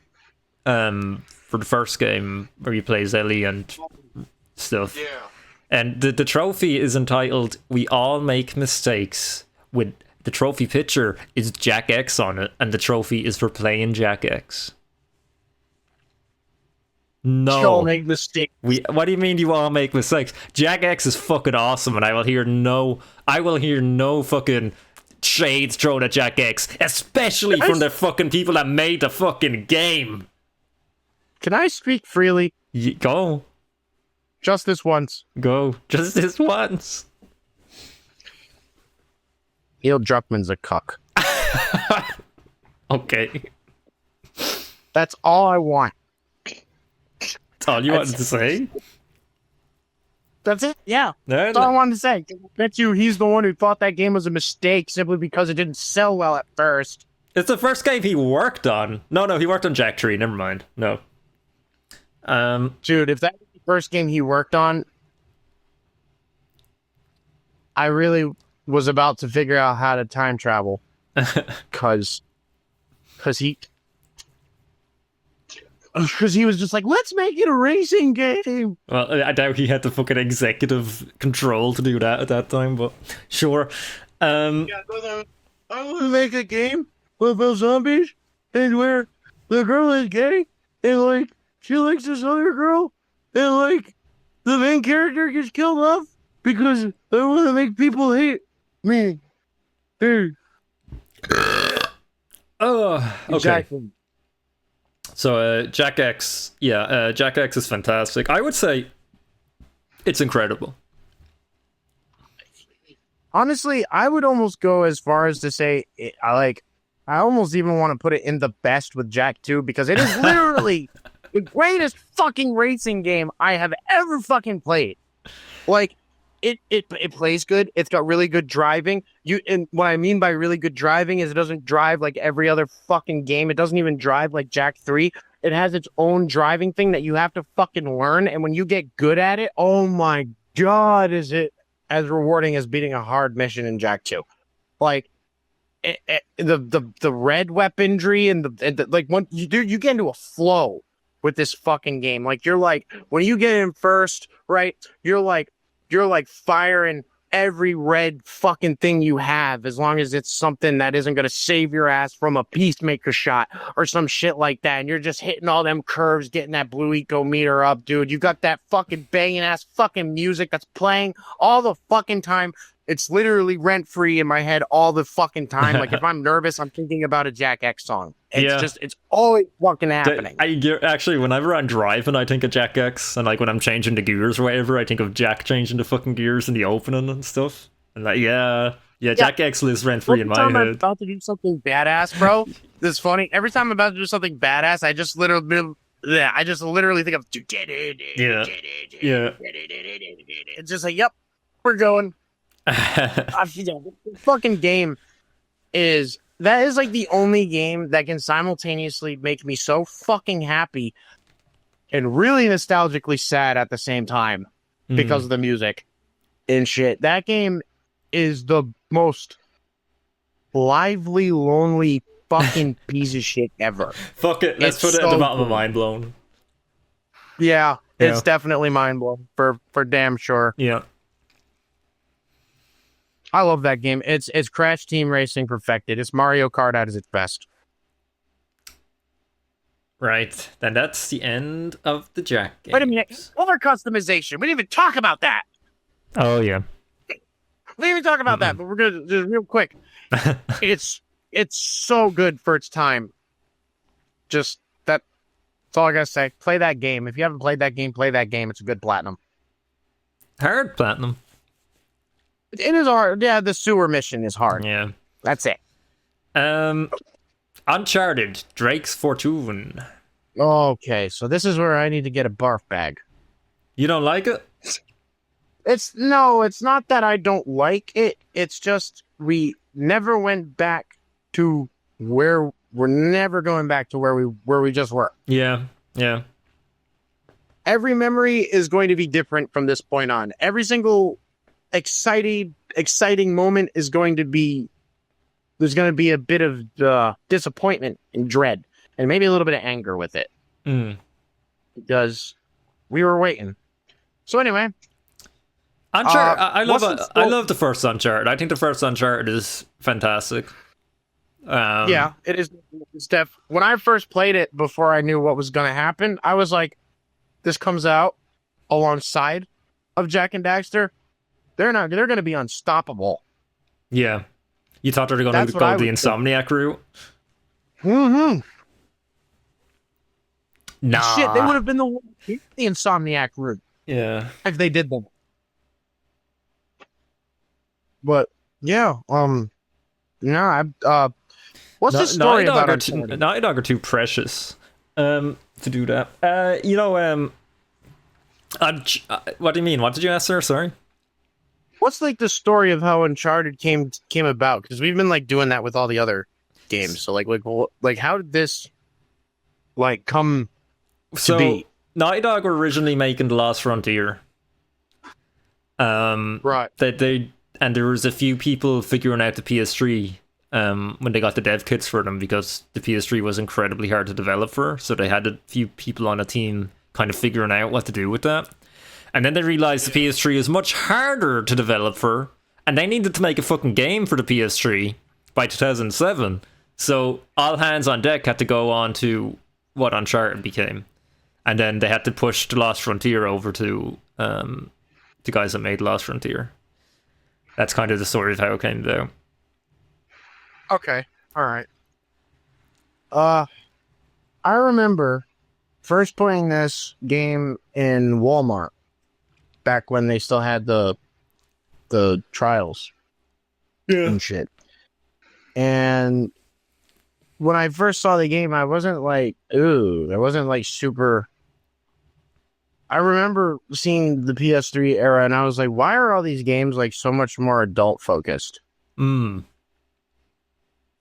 for the first game where you play Ellie and stuff. Yeah. And the trophy is entitled "We All Make Mistakes." With the trophy picture is Jack X on it, and the trophy is for playing Jack X. No. You all make mistakes. What do you mean you all make mistakes? Jack X is fucking awesome, and I will hear no fucking shades thrown at Jack X, especially from the fucking people that made the fucking game. Can I speak freely? Go. Just this once. Go. Just this once. Neil Druckmann's a cuck. Okay. That's all I want. That's all you wanted to say? That's it. Yeah. No, That's all I wanted to say. I bet you he's the one who thought that game was a mistake simply because it didn't sell well at first. It's the first game he worked on. No, he worked on Jack 3. Never mind. No. Dude, if that was the first game he worked on, I really was about to figure out how to time travel. Because he was just like, let's make it a racing game. Well, I doubt he had the fucking executive control to do that at that time, but sure. I want to make a game about zombies and where the girl is gay and like she likes this other girl and like the main character gets killed off because I want to make people hate me. Dude. Oh, okay. Exactly. So, Jack X. Yeah, Jack X is fantastic. I would say it's incredible. Honestly, I would almost go as far as to say I almost even want to put it in the best with Jack 2 because it is literally the greatest fucking racing game I have ever fucking played. Like, it plays good. It's got really good driving. And what I mean by really good driving is it doesn't drive like every other fucking game. It doesn't even drive like Jack 3. It has its own driving thing that you have to fucking learn. And when you get good at it, oh my God, is it as rewarding as beating a hard mission in Jack 2. Like, the red weaponry and the like when you get into a flow with this fucking game. Like, you're like, when you get in first, right, you're like firing every red fucking thing you have, as long as it's something that isn't going to save your ass from a peacemaker shot or some shit like that. And you're just hitting all them curves, getting that blue eco meter up, dude. You got that fucking banging ass fucking music that's playing all the fucking time. It's literally rent free in my head all the fucking time. Like, if I'm nervous, I'm thinking about a Jack X song. It's always fucking happening. Actually, whenever I'm driving, I think of Jack X, and like when I'm changing the gears or whatever, I think of Jack changing the fucking gears in the opening and stuff. And like, Jack X lives rent free in my head. Every time I'm about to do something badass, bro, this is funny. Every time I'm about to do something badass, I just literally think of It's just like, yep, we're going. The fucking game is like the only game that can simultaneously make me so fucking happy and really nostalgically sad at the same time because of the music and shit. That game is the most lively, lonely fucking piece of shit ever. Fuck it, let's put it at the bottom of mind blown. Yeah, it's definitely mind blown for damn sure. Yeah. I love that game. It's Crash Team Racing perfected. It's Mario Kart at its best. Right. Then that's the end of the Jack games. Wait a minute. Over customization. We didn't even talk about that. Oh, yeah. We didn't even talk about that, but we're going to just real quick. It's so good for its time. That's all I got to say. Play that game. If you haven't played that game, play that game. It's a good platinum. Hard platinum. It is hard. Yeah, the sewer mission is hard. Yeah. That's it. Uncharted, Drake's Fortune. Okay, so this is where I need to get a barf bag. You don't like it? It's not that I don't like it. It's just we never went back to where we're never going back to where we just were. Yeah. Every memory is going to be different from this point on. Every single exciting moment is going to be, there's going to be a bit of disappointment and dread and maybe a little bit of anger with it because we were waiting. So anyway, Uncharted. I love the first Uncharted. I think the first Uncharted is fantastic. Yeah, it is. When I first played it, before I knew what was going to happen, I was like, this comes out alongside of Jack and Daxter. They're going to be unstoppable. Yeah. You thought they were going to go the Insomniac route? Mm-hmm. Nah. Shit, they would have been the Insomniac route. Yeah. If they did them. But, yeah, No, what's the story about Uncharted? Naughty Dog are too precious to do that. What do you mean? What did you ask, sir? Sorry. What's like the story of how Uncharted came about? Because we've been like doing that with all the other games. So like how did this like come to be? Naughty Dog were originally making The Lost Frontier. Right. And there was a few people figuring out the PS3 when they got the dev kits for them, because the PS3 was incredibly hard to develop for. So they had a few people on a team kind of figuring out what to do with that. And then they realized the PS3 is much harder to develop for, and they needed to make a fucking game for the PS3 by 2007. So all hands on deck had to go on to what Uncharted became. And then they had to push The Lost Frontier over to the guys that made Lost Frontier. That's kind of the story of how it came about. Okay. All right. I remember first playing this game in Walmart back when they still had the trials and shit. And when I first saw the game, I wasn't like, ooh, I wasn't like super. I remember seeing the PS3 era, and I was like, why are all these games like so much more adult focused? I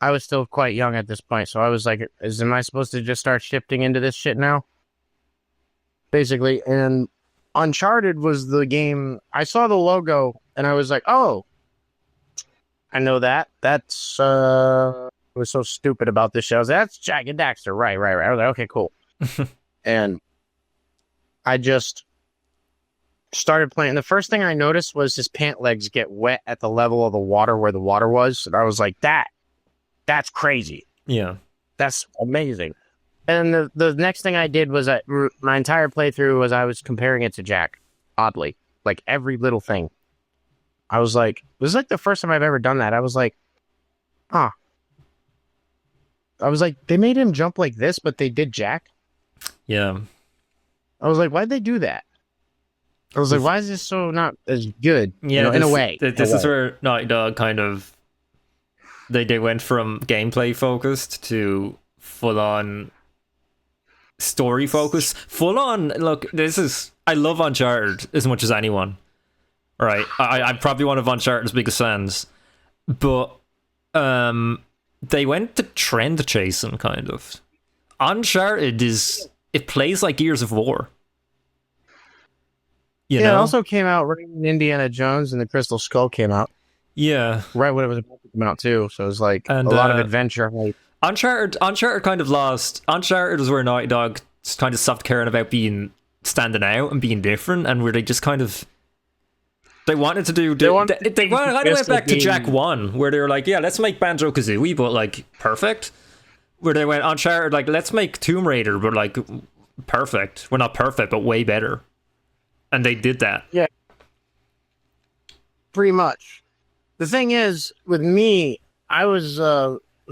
was still quite young at this point, so I was like, am I supposed to just start shifting into this shit now? Basically, and Uncharted was the game. I saw the logo, and I was like, oh, I know that. That's, I was so stupid about this show. I was like, that's Jack and Daxter. Right. I was like, okay, cool. And I just started playing. The first thing I noticed was his pant legs get wet at the level of the water where the water was. And I was like, that's crazy. Yeah. That's amazing. And the next thing I did was my entire playthrough was I was comparing it to Jack. Oddly. Like every little thing. I was like, this is like the first time I've ever done that. I was like, huh. I was like, they made him jump like this, but they did Jack? Yeah. I was like, why'd they do that? I was like, why is this so not as good? Yeah, in a way. This is where Naughty Dog kind of they went from gameplay focused to full on story focus. Full on. Look, I love Uncharted as much as anyone. Right, I'm probably one of Uncharted's biggest fans, but they went to trend chasing kind of. Uncharted it plays like Gears of War. You know? It also came out right when Indiana Jones and the Crystal Skull came out. Yeah. Right when it was about to come out, too. So it was like a lot of adventure. Like, Uncharted kind of lost. Uncharted was where Naughty Dog kind of stopped caring about standing out and being different, and where they just kind of. They wanted to do. They went back to Jack 1, where they were like, yeah, let's make Banjo-Kazooie, but like perfect. Where they went Uncharted, like, let's make Tomb Raider, but like perfect. We're not perfect, but way better. And they did that. Yeah. Pretty much. The thing is, with me, I was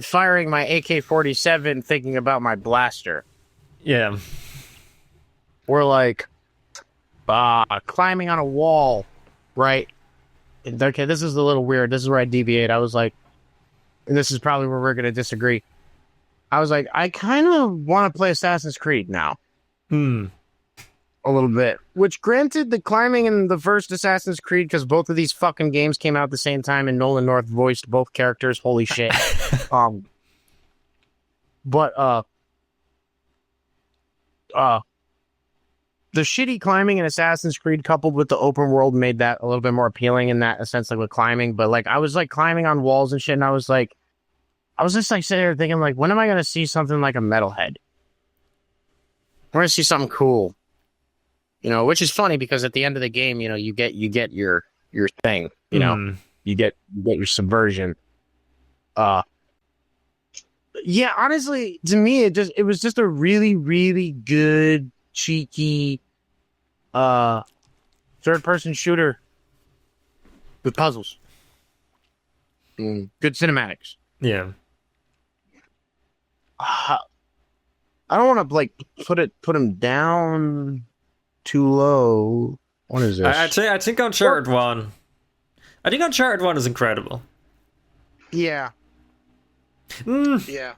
firing my AK-47 thinking about my blaster. Yeah. We're like climbing on a wall, right? Okay, this is a little weird. This is where I deviate. I was like, and this is probably where we're going to disagree. I was like, I kind of want to play Assassin's Creed now. A little bit. Which, granted, the climbing in the first Assassin's Creed, because both of these fucking games came out at the same time, and Nolan North voiced both characters. Holy shit. But the shitty climbing in Assassin's Creed coupled with the open world made that a little bit more appealing in that sense, like with climbing. But like, I was like climbing on walls and shit, and I was just like sitting there thinking, like, when am I going to see something like a metalhead? I want to see something cool. You know, which is funny because at the end of the game, you know, you get your thing, you know, you get your subversion. Yeah, honestly, to me, it was just a really, really good, cheeky, third-person shooter with puzzles. Good cinematics. Yeah. I don't want to like put him down too low. What is this? I think Uncharted 1. I think Uncharted 1 is incredible. Yeah. Yeah.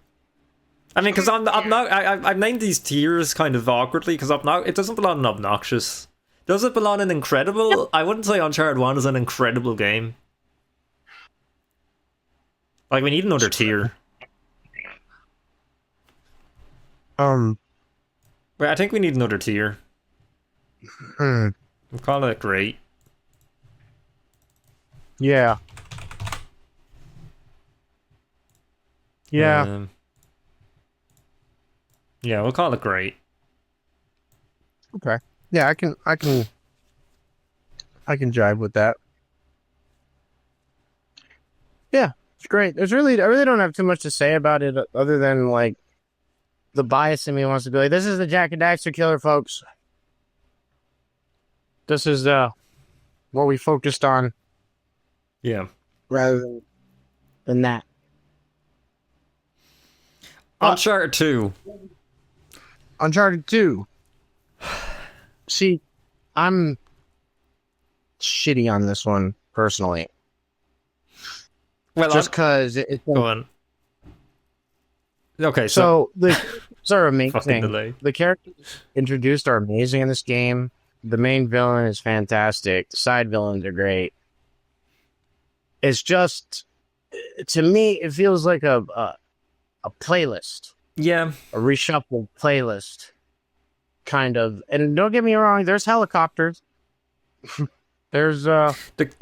I mean, because I've named these tiers kind of awkwardly because it doesn't belong in obnoxious. Does it belong in incredible? I wouldn't say Uncharted 1 is an incredible game. Like, we need another tier. Wait, I think we need another tier. We'll call it great. Yeah. Yeah. Yeah, we'll call it great. Okay. Yeah, I can jive with that. Yeah, it's great. I really don't have too much to say about it other than like the bias in me wants to be like, this is the Jack and Daxter killer, folks. This is what we focused on. Yeah. Rather than that. Uncharted 2. Uncharted 2. See, I'm shitty on this one personally. Well, just because it's go on. Okay, so the characters are amazing. Delay. The characters introduced are amazing in this game. The main villain is fantastic. The side villains are great. It's just, to me, it feels like a playlist. Yeah. A reshuffled playlist. Kind of. And don't get me wrong, there's helicopters. There's the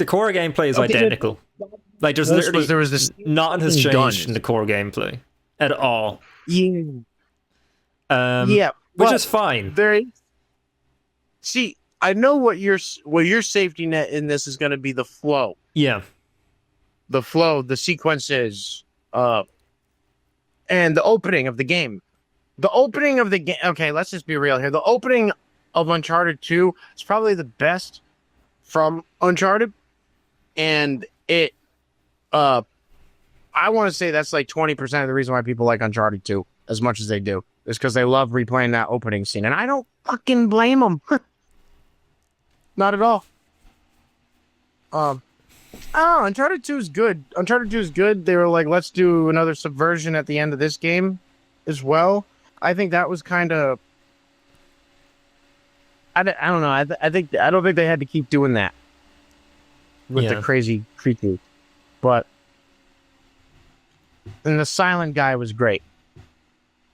core gameplay is identical. Like there was this nothing has changed in the core gameplay at all. Yeah. Yeah, which is fine. See, I know what your safety net in this is going to be the flow. Yeah. The flow, the sequences, and the opening of the game. The opening of the game. Okay, let's just be real here. The opening of Uncharted 2 is probably the best from Uncharted, and it. I want to say that's like 20% of the reason why people like Uncharted 2 as much as they do is because they love replaying that opening scene, and I don't fucking blame them. Not at all. I don't know. Uncharted 2 is good. Uncharted 2 is good. They were like, let's do another subversion at the end of this game as well. I think that was kind of. I don't know. I don't think they had to keep doing that with the crazy creatures, but. And the silent guy was great.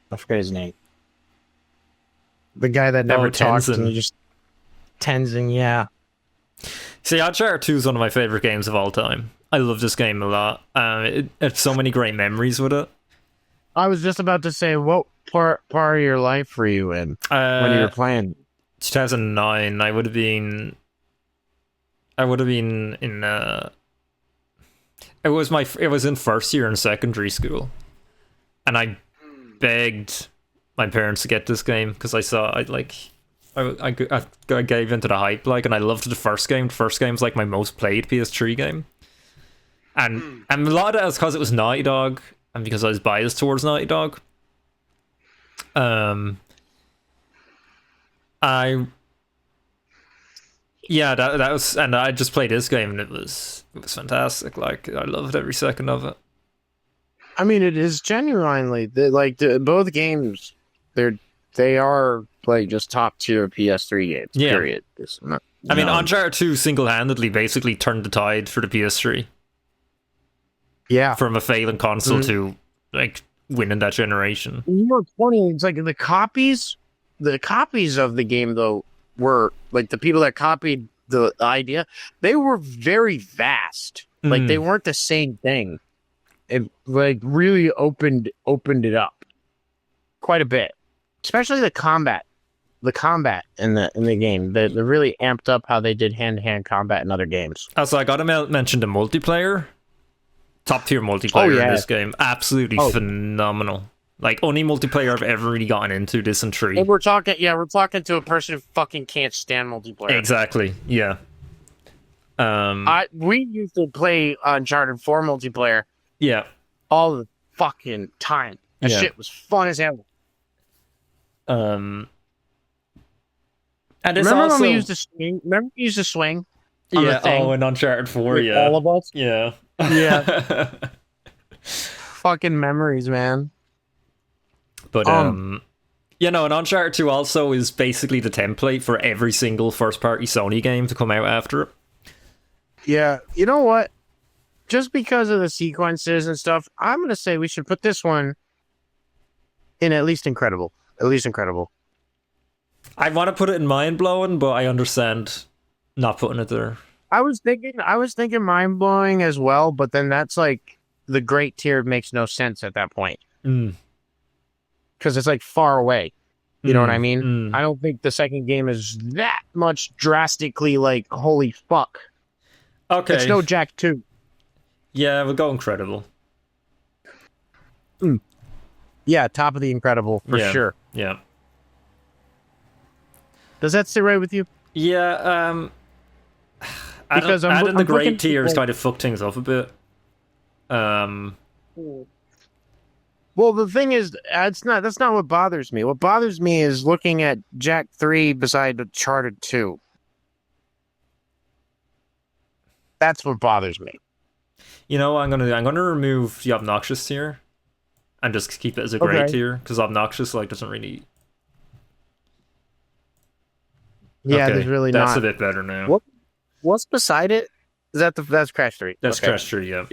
I forget his name. The guy that never talks and just Tenzin, yeah. See, Uncharted 2 is one of my favorite games of all time. I love this game a lot. It has so many great memories with it. I was just about to say, what part of your life were you in when you were playing? 2009. I would have been in. It was in first year in secondary school, and I begged my parents to get this game because I gave into the hype, like, and I loved the first game. The first game was like my most played PS3 game, and a lot of that was because it was Naughty Dog and because I was biased towards Naughty Dog. That was, and I just played this game and it was fantastic. Like, I loved every second of it. I mean, it is genuinely both games. They are like just top tier PS3 games. Yeah. Period. I mean, Uncharted 2 single-handedly basically turned the tide for the PS3. Yeah, from a failing console to like winning that generation. You know, it's funny. It's like the copies of the game though were like the people that copied the idea. They were very vast. Like they weren't the same thing. It like really opened it up quite a bit, especially the combat. The combat in the game, they really amped up how they did hand-to-hand combat in other games. Also, I gotta mention the multiplayer. Top tier multiplayer in this game. Absolutely phenomenal. Like, only multiplayer I've ever really gotten into this in 3. And we're talking to a person who fucking can't stand multiplayer. Exactly, yeah. We used to play Uncharted 4 multiplayer. Yeah. All the fucking time. That shit was fun as hell. And it's remember also... when we used to swing? Remember we used to swing? Yeah, in Uncharted 4, with all of us? Yeah. Yeah. fucking memories, man. But and Uncharted 2 also is basically the template for every single first-party Sony game to come out after it. Yeah, you know what? Just because of the sequences and stuff, I'm gonna say we should put this one in at least incredible. At least incredible. I want to put it in mind-blowing, but I understand not putting it there. I was thinking mind blowing as well, but then that's like the great tier makes no sense at that point because it's like far away. You know what I mean? I don't think the second game is that much drastically like holy fuck. Okay, it's no Jack 2. Yeah, we'll go incredible. Yeah, top of the incredible for sure. Yeah. Does that sit right with you? Yeah. Because adding the great tiers like, kind of fucked things up a bit. Well, the thing is, that's not what bothers me. What bothers me is looking at Jack 3 beside Uncharted 2. That's what bothers me. You know, I'm gonna remove the obnoxious tier and just keep it as a great tier because obnoxious doesn't really. Yeah, there's really that's not. a bit better now. What's beside it? That's Crash 3. That's Crash 3, yeah.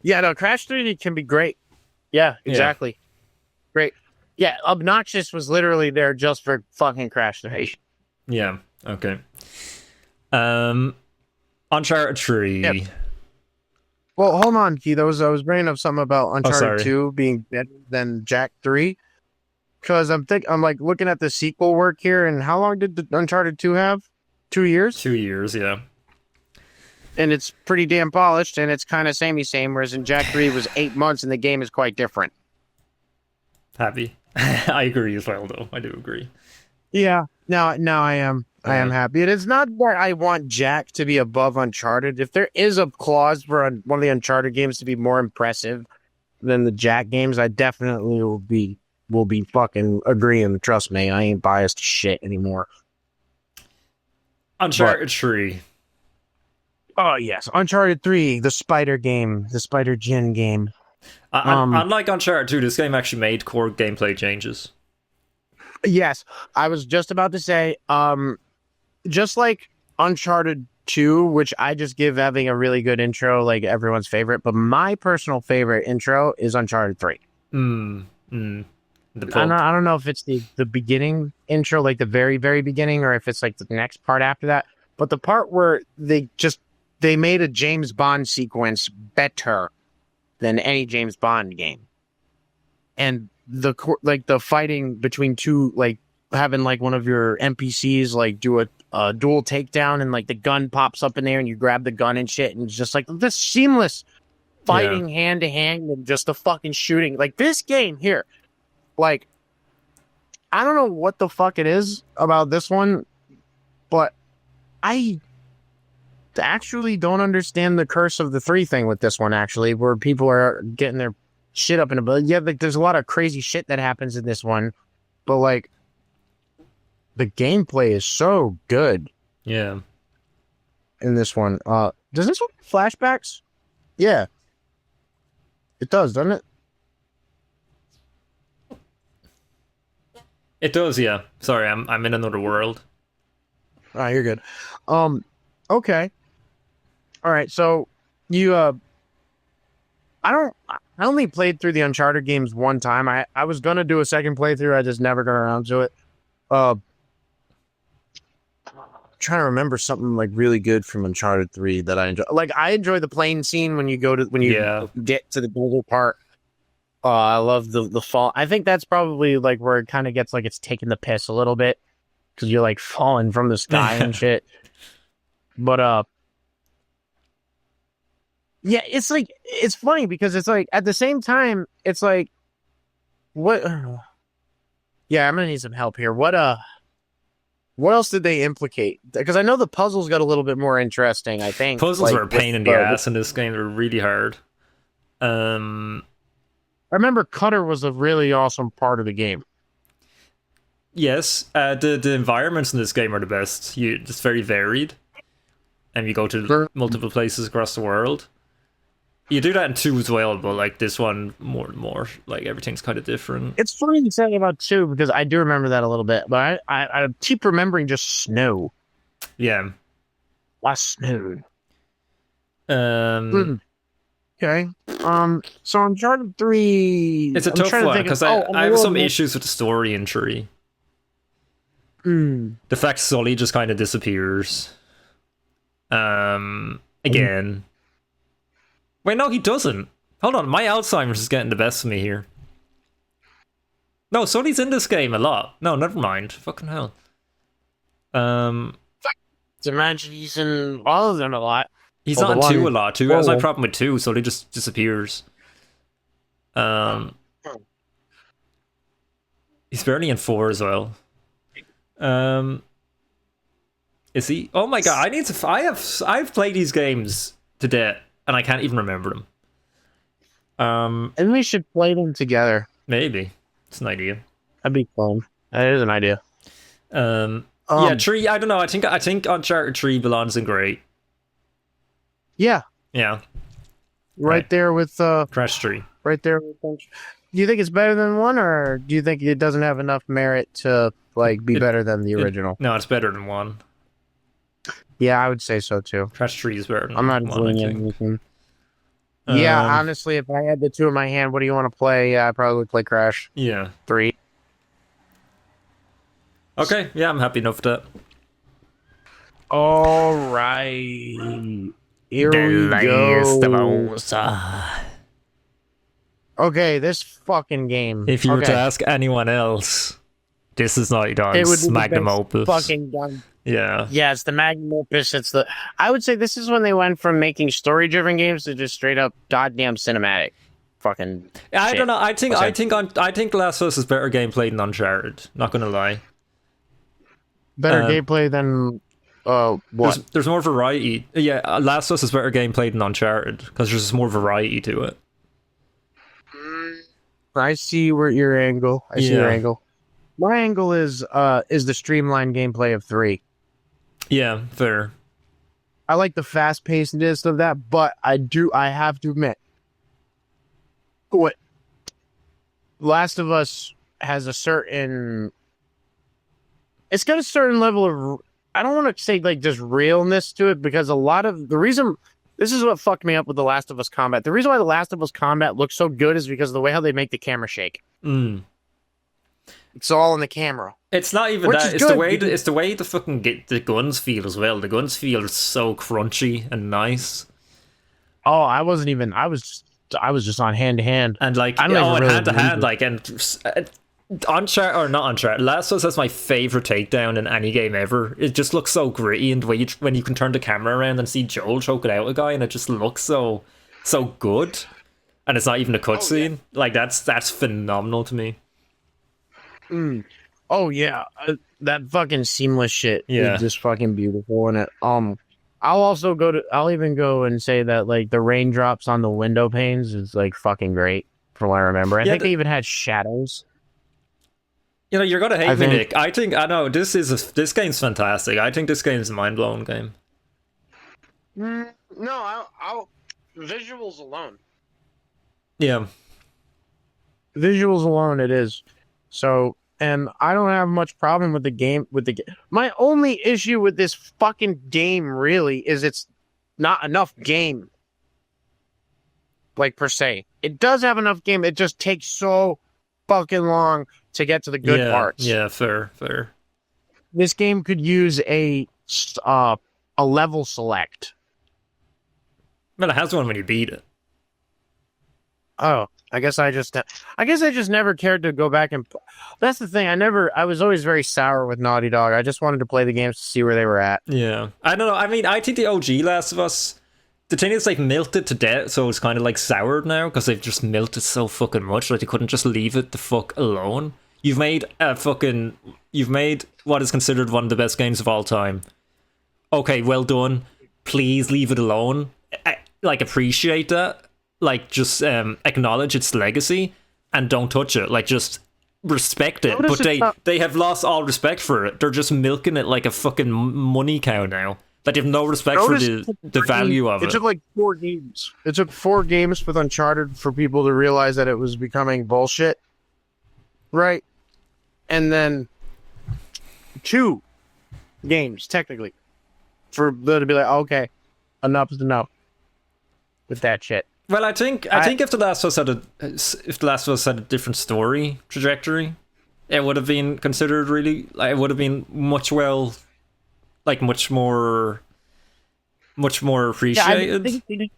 Yeah, no, Crash 3 can be great. Yeah, exactly. Yeah. Great. Yeah, Obnoxious was literally there just for fucking Crash 3. Yeah, okay. Uncharted 3. Yep. Well, hold on, Keith. I was bringing up something about Uncharted 2 being better than Jack 3. Because I'm like looking at the sequel work here, and how long did the Uncharted 2 have? 2 years? 2 years, yeah. And it's pretty damn polished, and it's kind of samey same, whereas in Jack 3 was 8 months, and the game is quite different. Happy. I agree as well, though. I do agree. Yeah. Now I am. I am happy. It is not that I want Jack to be above Uncharted. If there is a clause for one of the Uncharted games to be more impressive than the Jack games, I definitely will be fucking agreeing. Trust me, I ain't biased to shit anymore. Uncharted 3. Oh, yes. Uncharted 3, the spider game, the spider gin game. Unlike Uncharted 2, this game actually made core gameplay changes. Yes. I was just about to say, just like Uncharted 2, which I just give having a really good intro, like everyone's favorite, but my personal favorite intro is Uncharted 3. I don't know if it's the beginning intro, like the very, very beginning, or if it's like the next part after that. But the part where they made a James Bond sequence better than any James Bond game. And the fighting between two, like having like one of your NPCs like do a dual takedown and like the gun pops up in there and you grab the gun and shit. And it's just like this seamless fighting hand to hand and just the fucking shooting. Like this game here. Like, I don't know what the fuck it is about this one, but I actually don't understand the curse of the 3 thing with this one, actually, where people are getting their shit up in a bit. Yeah, like, there's a lot of crazy shit that happens in this one, but, like, the gameplay is so good. Yeah. In this one. Does this one have flashbacks? Yeah. It does, doesn't it? It does, yeah. Sorry, I'm in another world. Ah, you're good. Okay. All right, so you I only played through the Uncharted games one time. I was gonna do a second playthrough, I just never got around to it. I'm trying to remember something like really good from Uncharted 3 that I enjoy. Like I enjoy the plane scene when you get to the global part. I love the fall. I think that's probably like where it kind of gets like it's taking the piss a little bit because you're like falling from the sky and shit. But yeah, it's like it's funny because it's like at the same time it's like what? Yeah, I'm gonna need some help here. What else did they implicate? Because I know the puzzles got a little bit more interesting. I think puzzles were a pain in the ass in this game. They were really hard. I remember Cutter was a really awesome part of the game. Yes, the environments in this game are the best. It's very varied, and you go to multiple places across the world. You do that in 2 as well, but like this one more and more. Like everything's kind of different. It's funny to say about 2 because I do remember that a little bit, but I keep remembering just snow. Yeah. Last snow. Okay. So Uncharted 3. It's a tough one because I have some issues with the story in 3. The fact Sully just kind of disappears. Again. Wait, no, he doesn't. Hold on, my Alzheimer's is getting the best of me here. No, Sully's in this game a lot. No, never mind. Fucking hell. Imagine he's in all of them a lot. He's not in 2 a lot. 2 has my problem with 2, Sully just disappears. He's barely in 4 as well. Is he? Oh my god! I've played these games to death, and I can't even remember them. And we should play them together. Maybe it's an idea. That'd be fun. That is an idea. Yeah, 3. I don't know. I think Uncharted 3 belongs in great. Yeah. Yeah. Right there with Crash 3. Right there with. Do you think it's better than 1, or do you think it doesn't have enough merit to like be better than the original? No, it's better than 1. Yeah, I would say so too. Crash 3 is better than 1. I'm not doing anything. Yeah, honestly, if I had the 2 in my hand, what do you want to play? Yeah, I probably would play Crash. Yeah. 3. Okay, yeah, I'm happy enough with that. All right. Here we go. Okay, this fucking game. If you were to ask anyone else, this is Naughty Dog's magnum opus. Fucking done. Yeah. Yeah, it's the magnum opus. I would say this is when they went from making story-driven games to just straight up goddamn cinematic. Fucking. I don't know. I think Last of Us is better gameplay than Uncharted. Not gonna lie. Better gameplay than what? There's more variety. Yeah, Last of Us is better gameplay than Uncharted because there's just more variety to it. I see your angle. I see your angle. My angle is the streamlined gameplay of 3. Yeah, fair. I like the fast pacedness of that, but I have to admit, what Last of Us has it's got a certain level of, I don't want to say like just realness to it, because a lot of the reason, this is what fucked me up with the Last of Us combat. The reason why the Last of Us combat looks so good is because of the way how they make the camera shake. It's all in the camera. It's not even that. It's the way the fucking the guns feel as well. The guns feel so crunchy and nice. Oh, I was just on hand to hand, and like hand to hand, like and Uncharted or not Uncharted. Last of Us is my favorite takedown in any game ever. It just looks so gritty, and when you can turn the camera around and see Joel choking out a guy, and it just looks so good, and it's not even a cutscene. Like that's phenomenal to me. Oh yeah, that fucking seamless shit is just fucking beautiful. And I'll even go and say that like the raindrops on the window panes is like fucking great from what I remember. I think they even had shadows. You know, you're gonna hate me, Nick. I know this game's fantastic. I think this game's a mind-blowing game. No, I'll visuals alone. Yeah, visuals alone, it is. So, and I don't have much problem with the game. My only issue with this fucking game really is it's not enough game. Like per se, it does have enough game. It just takes so fucking long to get to the good parts. Yeah, fair. This game could use a level select. Well, it has one when you beat it. Oh, I guess I just never cared to go back and. That's the thing. I was always very sour with Naughty Dog. I just wanted to play the games to see where they were at. Yeah, I don't know. I mean, I think the OG Last of Us, the thing is like milked to death, so it's kind of like soured now because they've just milked it so fucking much. Like they couldn't just leave it the fuck alone. You've made what is considered one of the best games of all time. Okay, well done. Please leave it alone. Appreciate that. Like, just acknowledge its legacy and don't touch it. Like, just respect it. But they have lost all respect for it. They're just milking it like a fucking money cow now. Like, they have no respect for the value of it. It took like 4 games. It took 4 games with Uncharted for people to realize that it was becoming bullshit. Right? And then 2 games, technically, for them to be like, okay, enough is enough with that shit. Well, I think if The Last of Us had a different story trajectory, it would have been considered really, like, it would have been much more appreciated. They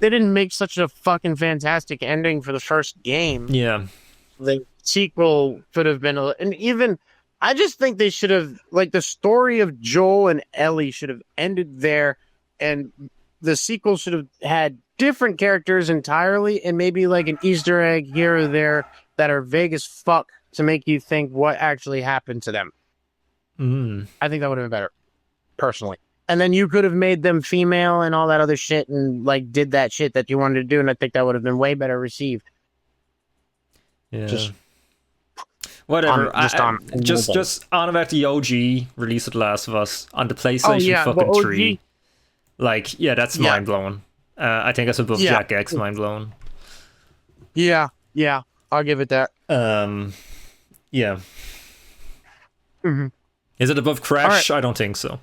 didn't make such a fucking fantastic ending for the first game. Yeah. The sequel could have been and even I just think they should have, like, the story of Joel and Ellie should have ended there, and the sequel should have had different characters entirely, and maybe like an Easter egg here or there that are vague as fuck to make you think what actually happened to them. I think that would have been better, personally. And then you could have made them female and all that other shit, and like did that shit that you wanted to do, and I think that would have been way better received. Yeah. Whatever. Just on about the OG release of The Last of Us on the PlayStation fucking 3. Like, yeah, that's mind blowing. I think that's above Jack X mind blowing. Yeah, I'll give it that. Yeah. Mm-hmm. Is it above Crash? Right. I don't think so.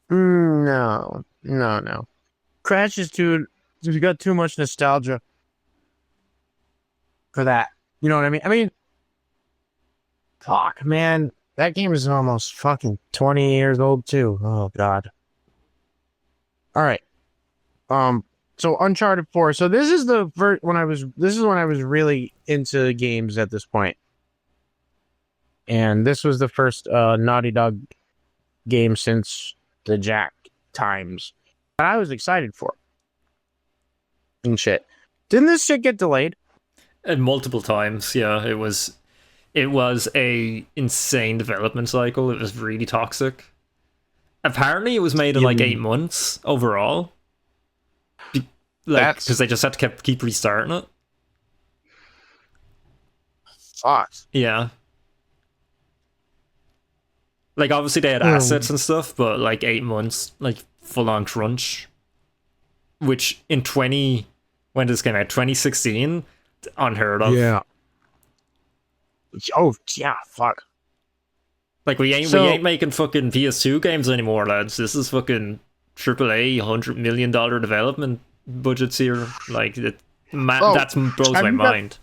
No. Crash is you got too much nostalgia for that. You know what I mean? I mean, fuck, man. That game is almost fucking 20 years old too. Oh god. All right. So Uncharted 4. So this is the first when I was really into games at this point. And this was the first Naughty Dog game since the Jack times that I was excited for. And shit. Didn't this shit get delayed? And multiple times, yeah. It was a insane development cycle. It was really toxic. Apparently it was made in like 8 months overall. Because they just had to keep restarting it. Fuck. Yeah. Like, obviously they had assets and stuff, but like 8 months, like full on crunch. Which in when this came out, 2016, unheard of. Yeah. Oh yeah, fuck. Like we ain't making fucking PS2 games anymore, lads. This is fucking AAA $100 million development budgets here. Like that blows my mind.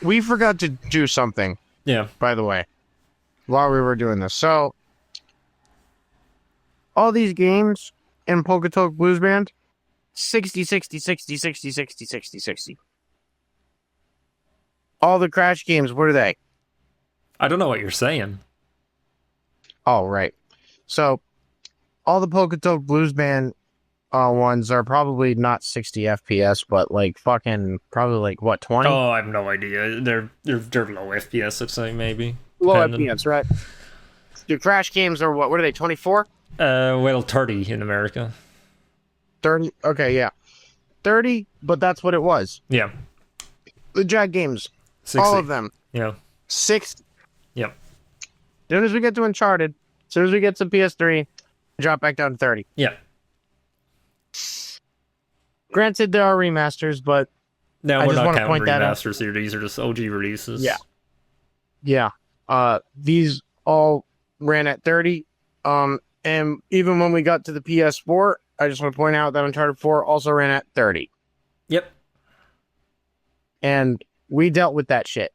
We forgot to do something. Yeah. By the way, while we were doing this, so all these games in Poketoke Blues Band, 60. All the Crash games, what are they? I don't know what you're saying. Oh, right. So, all the Poketoke Blues Band ones are probably not 60 FPS, but like fucking probably like what, 20? Oh, I have no idea. They're low FPS, I'd say, maybe. Low FPS, right? The Crash games are what are they, 24? Well, 30 in America. 30? Okay, yeah. 30, but that's what it was. Yeah. The Jack games. 60. All of them. Yeah. 60. Yep. As soon as we get to Uncharted, as soon as we get to PS3, drop back down to 30. Yeah. Granted, there are remasters, but no, we're not counting remasters here. These are just OG releases. Yeah. Yeah. These all ran at 30. And even when we got to the PS4, I just want to point out that Uncharted 4 also ran at 30. Yep. And we dealt with that shit.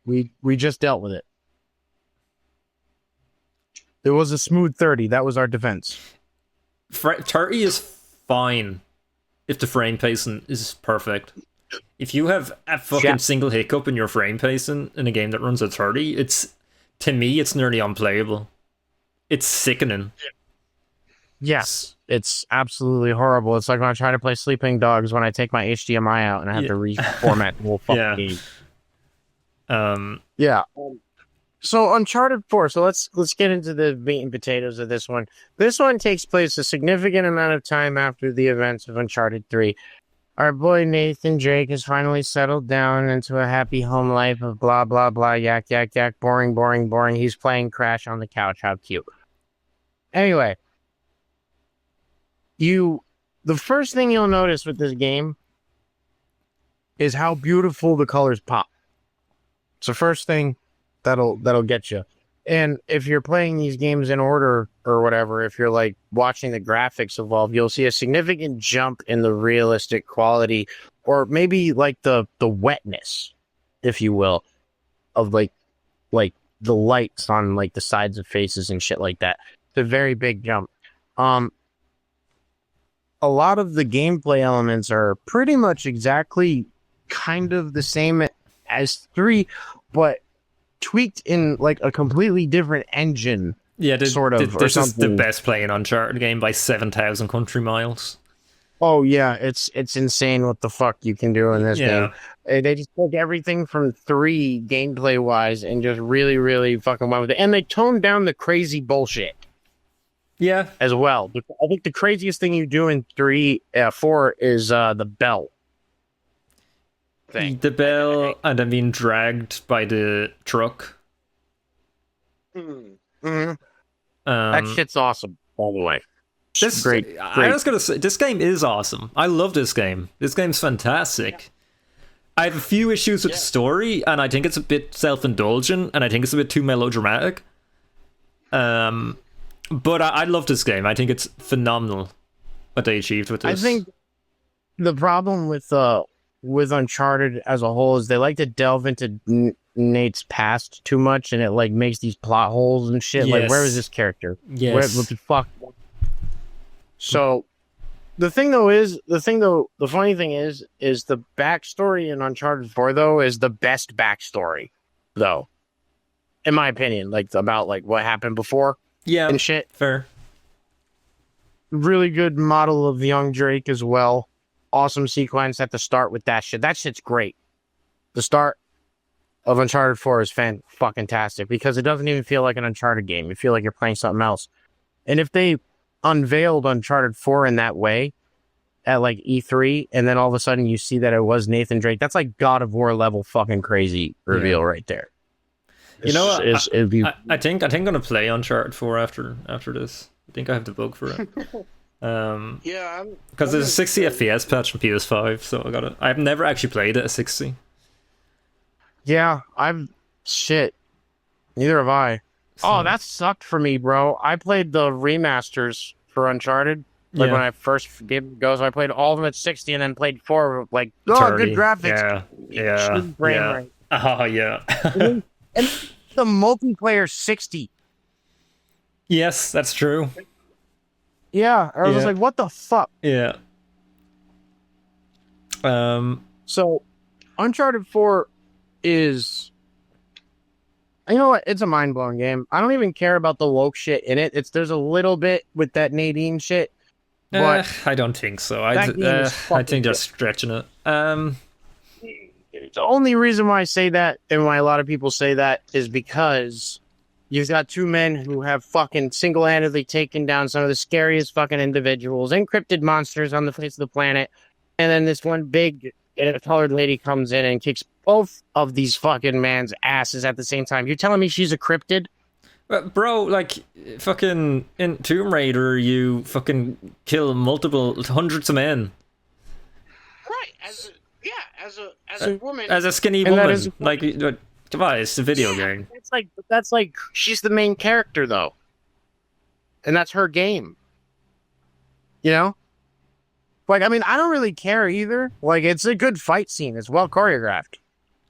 We just dealt with it. It was a smooth 30. That was our defense. 30 is fine if the frame pacing is perfect. If you have a fucking single hiccup in your frame pacing in a game that runs at 30, to me, it's nearly unplayable. It's sickening. Yes, it's absolutely horrible. It's like when I try to play Sleeping Dogs when I take my HDMI out and I have to reformat the whole fucking game. Yeah. So Uncharted 4. So let's get into the meat and potatoes of this one. This one takes place a significant amount of time after the events of Uncharted 3. Our boy Nathan Drake has finally settled down into a happy home life of blah, blah, blah, yak, yak, yak, boring, boring, boring. He's playing Crash on the couch. How cute. Anyway, the first thing you'll notice with this game is how beautiful the colors pop. It's the first thing that'll get you. And if you're playing these games in order or whatever, if you're like watching the graphics evolve, you'll see a significant jump in the realistic quality, or maybe like the wetness, if you will, of like the lights on like the sides of faces and shit like that. It's a very big jump. A lot of the gameplay elements are pretty much exactly kind of the same as 3, but tweaked in like a completely different engine. Yeah, sort of. This is the best playing Uncharted game by 7,000 country miles. Oh yeah, it's insane what the fuck you can do in this game. They just took everything from 3 gameplay wise and just really, really fucking went with it. And they toned down the crazy bullshit. Yeah, as well. I think the craziest thing you do in 4 is the bell thing. The bell, and then being dragged by the truck. Mm-hmm. That shit's awesome, by the way. Great. I was gonna say, this game is awesome. I love this game. This game's fantastic. I have a few issues with the story, and I think it's a bit self-indulgent, and I think it's a bit too melodramatic. But I love this game. I think it's phenomenal what they achieved with this. I think the problem with Uncharted as a whole is they like to delve into Nate's past too much, and it like makes these plot holes and shit. Like, where is this character? Yes. What the fuck? So the funny thing is the backstory in Uncharted 4 though is the best backstory, though, in my opinion. Like about like what happened before. Yeah, and shit. Fair. Really good model of young Drake as well. Awesome sequence at the start with that shit. That shit's great. The start of Uncharted 4 is fucking-tastic because it doesn't even feel like an Uncharted game. You feel like you're playing something else. And if they unveiled Uncharted 4 in that way at like E3, and then all of a sudden you see that it was Nathan Drake, that's like God of War level fucking crazy reveal right there. You know what? I think I'm gonna play Uncharted 4 after this. I think I have the bug for it. Because there's a 60 FPS patch on PS5, so I've never actually played it at 60. Yeah, shit. Neither have I. So. Oh, that sucked for me, bro. I played the remasters for Uncharted. Like when I first gave it goes, I played all of them at 60 and then played 4 like, good graphics. Yeah. Oh yeah. And the multiplayer 60. Yes, that's true. Yeah, I was like, what the fuck? Yeah. So, Uncharted 4 is... You know what? It's a mind-blowing game. I don't even care about the woke shit in it. There's a little bit with that Nadine shit. But I don't think so. I think they're stretching it. The only reason why I say that, and why a lot of people say that, is because you've got 2 men who have fucking single-handedly taken down some of the scariest fucking individuals, encrypted monsters on the face of the planet, and then this one big colored lady comes in and kicks both of these fucking man's asses at the same time. You're telling me she's a cryptid? Bro, like, fucking in Tomb Raider, you fucking kill hundreds of men. Right, as a woman, as a skinny woman, like, come on, it's a video game. That's like she's the main character though, and that's her game. You know, like I mean, I don't really care either. Like, it's a good fight scene. It's well choreographed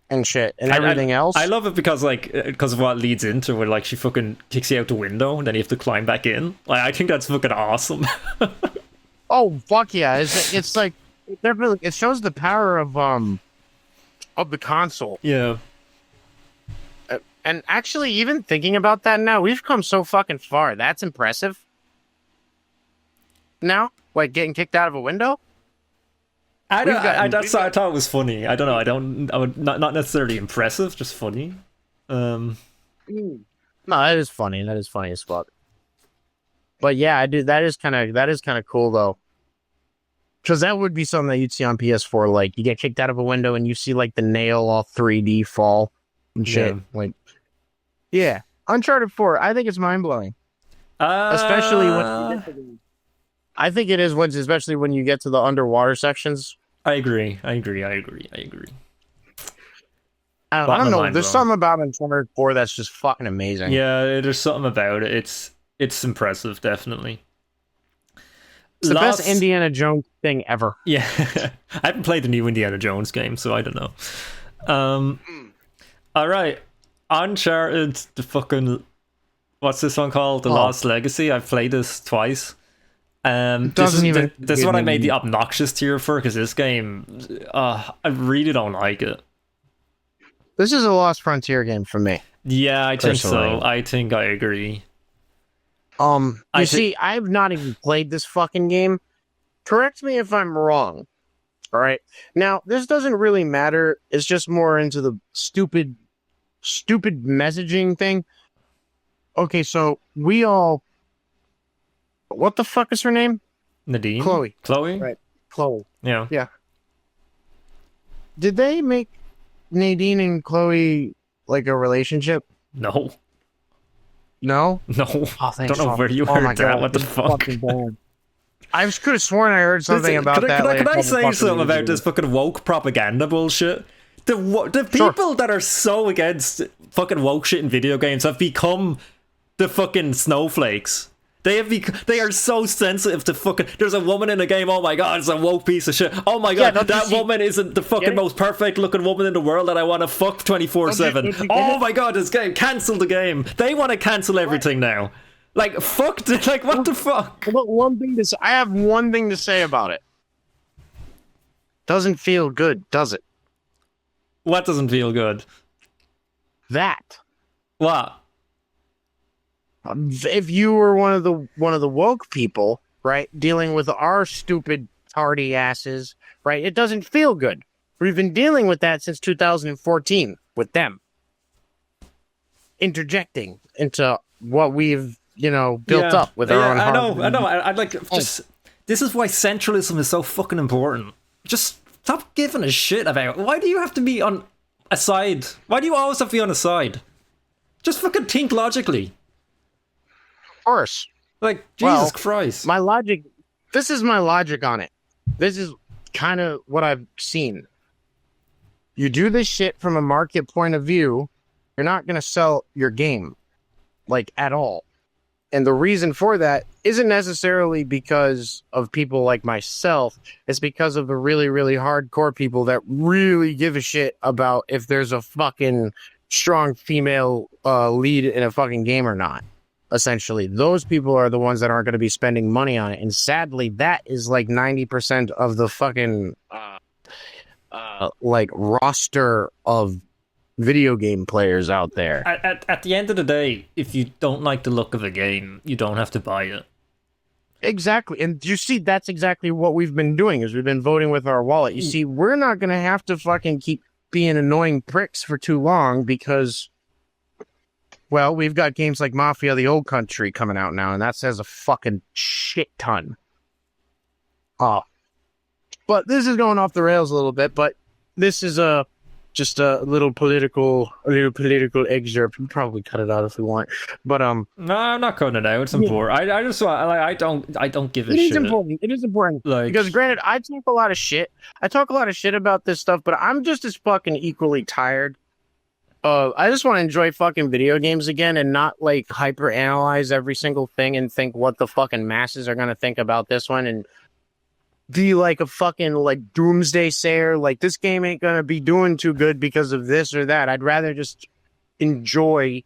and shit, and everything else. I love it because of what leads into it. Like, she fucking kicks you out the window, and then you have to climb back in. Like, I think that's fucking awesome. Oh fuck yeah! It's like. It shows the power of the console. Yeah. And actually, even thinking about that now, we've come so fucking far. That's impressive. Now, like getting kicked out of a window. I thought it was funny. I don't know. I would not necessarily impressive, just funny. No, that is funny. That is funny as fuck. But yeah, I do. That is kind of cool though. Because that would be something that you'd see on PS4. Like, you get kicked out of a window and you see, like, the nail all 3D fall and shit. Yeah. Like, yeah. Uncharted 4, I think it's mind-blowing. especially I think it is especially when you get to the underwater sections. I agree. I don't know. There's something about Uncharted 4 that's just fucking amazing. Yeah, there's something about it. It's impressive, definitely. It's the best Indiana Jones thing ever. Yeah. I haven't played the new Indiana Jones game, so I don't know. Alright. Uncharted, the fucking... What's this one called? The Lost Legacy. I've played this twice. This is what I made the obnoxious tier for, because this game... I really don't like it. This is a Lost Frontier game for me. Yeah, I think so. I think I agree. See, I've not even played this fucking game. Correct me if I'm wrong. All right. Now, this doesn't really matter. It's just more into the stupid messaging thing. Okay, so we all... What the fuck is her name? Nadine? Chloe. Right. Chloe. Yeah. Yeah. Did they make Nadine and Chloe like a relationship? No. No? No. Oh, don't know where you heard that. What the fuck? I could have sworn I heard something about that. Can I say something about this fucking woke propaganda bullshit? The people that are so against fucking woke shit in video games have become the fucking snowflakes. They are so sensitive to fucking... There's a woman in the game, oh my god, it's a woke piece of shit. Oh my god, that woman isn't the fucking most perfect looking woman in the world that I want to fuck 24/7. Oh my god, this game, cancel the game. They want to cancel everything now. Like, fuck, like, what the fuck? I have one thing to say about it. Doesn't feel good, does it? What doesn't feel good? That. What? If you were one of the woke people, right, dealing with our stupid tardy asses, right, it doesn't feel good. We've been dealing with that since 2014 with them interjecting into what we've built up with our own. I know. I'd like just. This is why centralism is so fucking important. Just stop giving a shit about. Why do you have to be on a side? Why do you always have to be on a side? Just fucking think logically. Course. Like, Jesus Christ. This is my logic on it. This is kind of what I've seen. You do this shit from a market point of view, you're not going to sell your game, like, at all. And the reason for that isn't necessarily because of people like myself. It's because of the really, really hardcore people that really give a shit about if there's a fucking strong female lead in a fucking game or not. Essentially, those people are the ones that aren't going to be spending money on it. And sadly, that is like 90% of the fucking like roster of video game players out there. At the end of the day, if you don't like the look of a game, you don't have to buy it. Exactly. And you see, that's exactly what we've been doing, is we've been voting with our wallet. You see, we're not going to have to fucking keep being annoying pricks for too long because... Well, we've got games like Mafia: The Old Country coming out now, and that says a fucking shit ton. But this is going off the rails a little bit, but this is just a little political excerpt. We can probably cut it out if we want. But no, I'm not cutting it out. It's important. I just want I don't give a shit. It is important. Because granted, I talk a lot of shit. I talk a lot of shit about this stuff, but I'm just as fucking equally tired. I just want to enjoy fucking video games again and not like hyper analyze every single thing and think what the fucking masses are gonna think about this one and be like a fucking like doomsday sayer. Like, this game ain't gonna be doing too good because of this or that. I'd rather just enjoy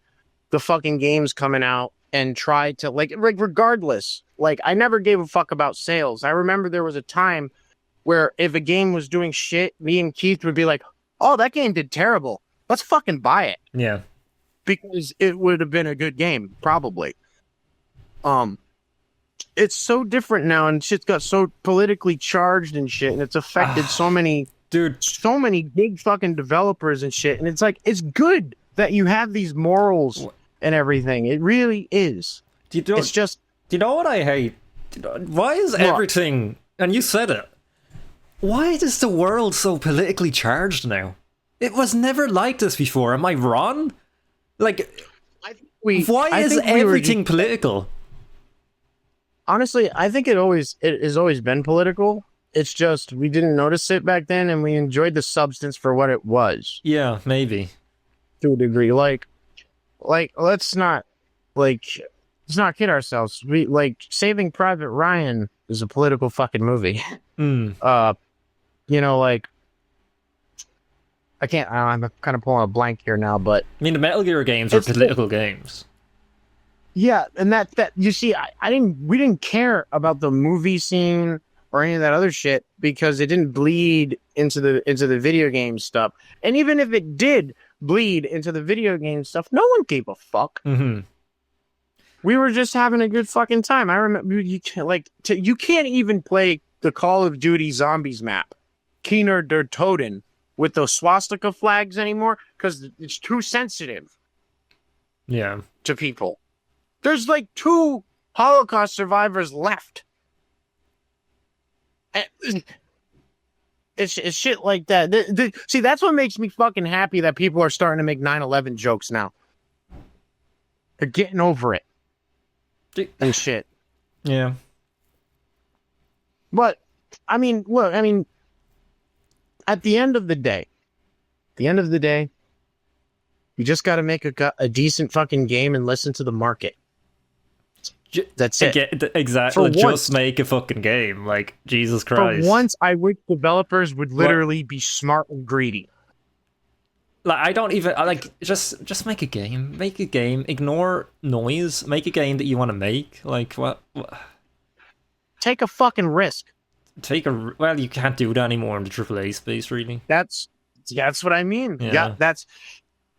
the fucking games coming out and try to like regardless. Like, I never gave a fuck about sales. I remember there was a time where if a game was doing shit, me and Keith would be like, "Oh, that game did terrible. Let's fucking buy it." Yeah. Because it would have been a good game, probably. It's so different now, and shit's got so politically charged and shit, and it's affected so many big fucking developers and shit, and it's like, it's good that you have these morals and everything. It really is. Do you know what I hate? Why is everything, and you said it, why is the world so politically charged now? It was never like this before. Am I wrong? Like, why is everything political? Honestly, I think it has always been political. It's just we didn't notice it back then, and we enjoyed the substance for what it was Yeah, maybe. to a degree. Like like let's not kid ourselves. We like Saving Private Ryan is a political fucking movie. Mm. You know, like I can't. I'm kind of pulling a blank here now, but I mean, the Metal Gear games are political games. yeah, and that you see, we didn't care about the movie scene or any of that other shit because it didn't bleed into the video game stuff. And even if it did bleed into the video game stuff, no one gave a fuck. Mm-hmm. We were just having a good fucking time. I remember you can't even play the Call of Duty Zombies map, Keener der Toten, with those swastika flags anymore because it's too sensitive. Yeah. To people. There's like 2 Holocaust survivors left. It's shit like that. See, that's what makes me fucking happy that people are starting to make 9/11 jokes now. They're getting over it. And shit. Yeah. But, I mean, look, at the end of the day, you just got to make a decent fucking game and listen to the market. That's it. Exactly. Just make a fucking game. Like, Jesus Christ. For once, I wish developers would literally be smart and greedy. Like, I don't even just make a game. Make a game. Ignore noise. Make a game that you want to make. Like, what? Take a fucking risk. Well, you can't do that anymore in the AAA space, really. That's what I mean. Yeah, that's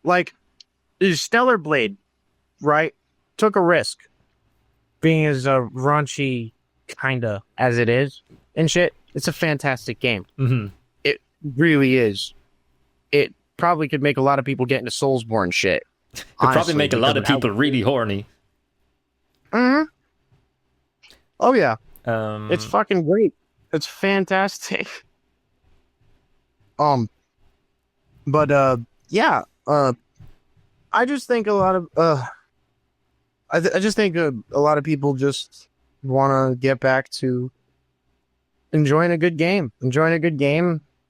like Stellar Blade, right? Took a risk, being as raunchy kinda as it is and shit. It's a fantastic game. Mm-hmm. It really is. It probably could make a lot of people get into Soulsborne shit. Could probably make a lot of people really horny. Mm-hmm. Oh yeah. It's fucking great. It's fantastic. But yeah. I just think a lot of I just think a lot of people just want to get back to enjoying a good game.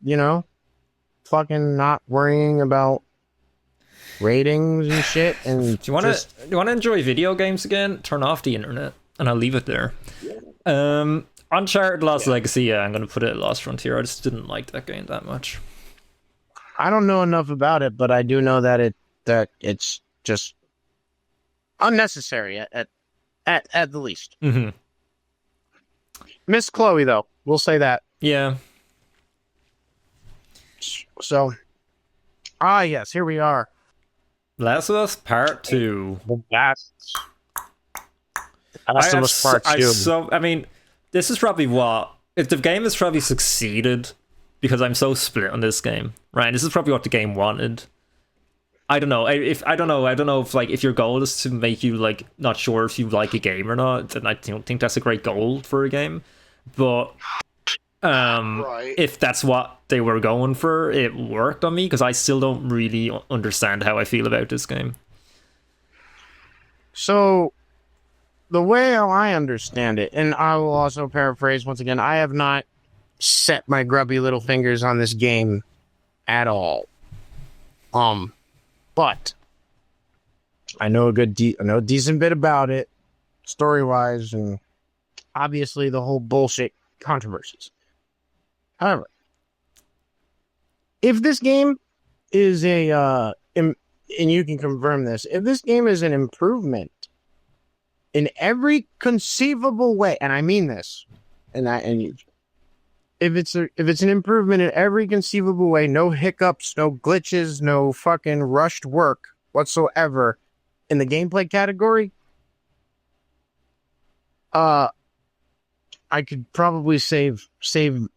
You know, fucking not worrying about ratings and shit. And do you want to enjoy video games again? Turn off the internet, and I'll leave it there. Uncharted Lost Legacy. Yeah, I'm gonna put it at Lost Frontier. I just didn't like that game that much. I don't know enough about it, but I do know that it's just unnecessary at the least. Mm-hmm. Miss Chloe, though, we'll say that. Yeah. So, yes, here we are. Last of Us Part 2. Last of Us Part 2. I mean, this is probably if the game has probably succeeded because I'm so split on this game, right? This is probably what the game wanted. I don't know. I don't know if your goal is to make you like not sure if you like a game or not, then I don't think that's a great goal for a game. But right. If that's what they were going for, it worked on me because I still don't really understand how I feel about this game. So, the way how I understand it, and I will also paraphrase once again, I have not set my grubby little fingers on this game at all. But I know a decent bit about it, story-wise, and obviously the whole bullshit controversies. However, if this game is and you can confirm this, if this game is an improvement in every conceivable way, and I mean this, if it's an improvement in every conceivable way, no hiccups, no glitches, no fucking rushed work whatsoever in the gameplay category, I could probably save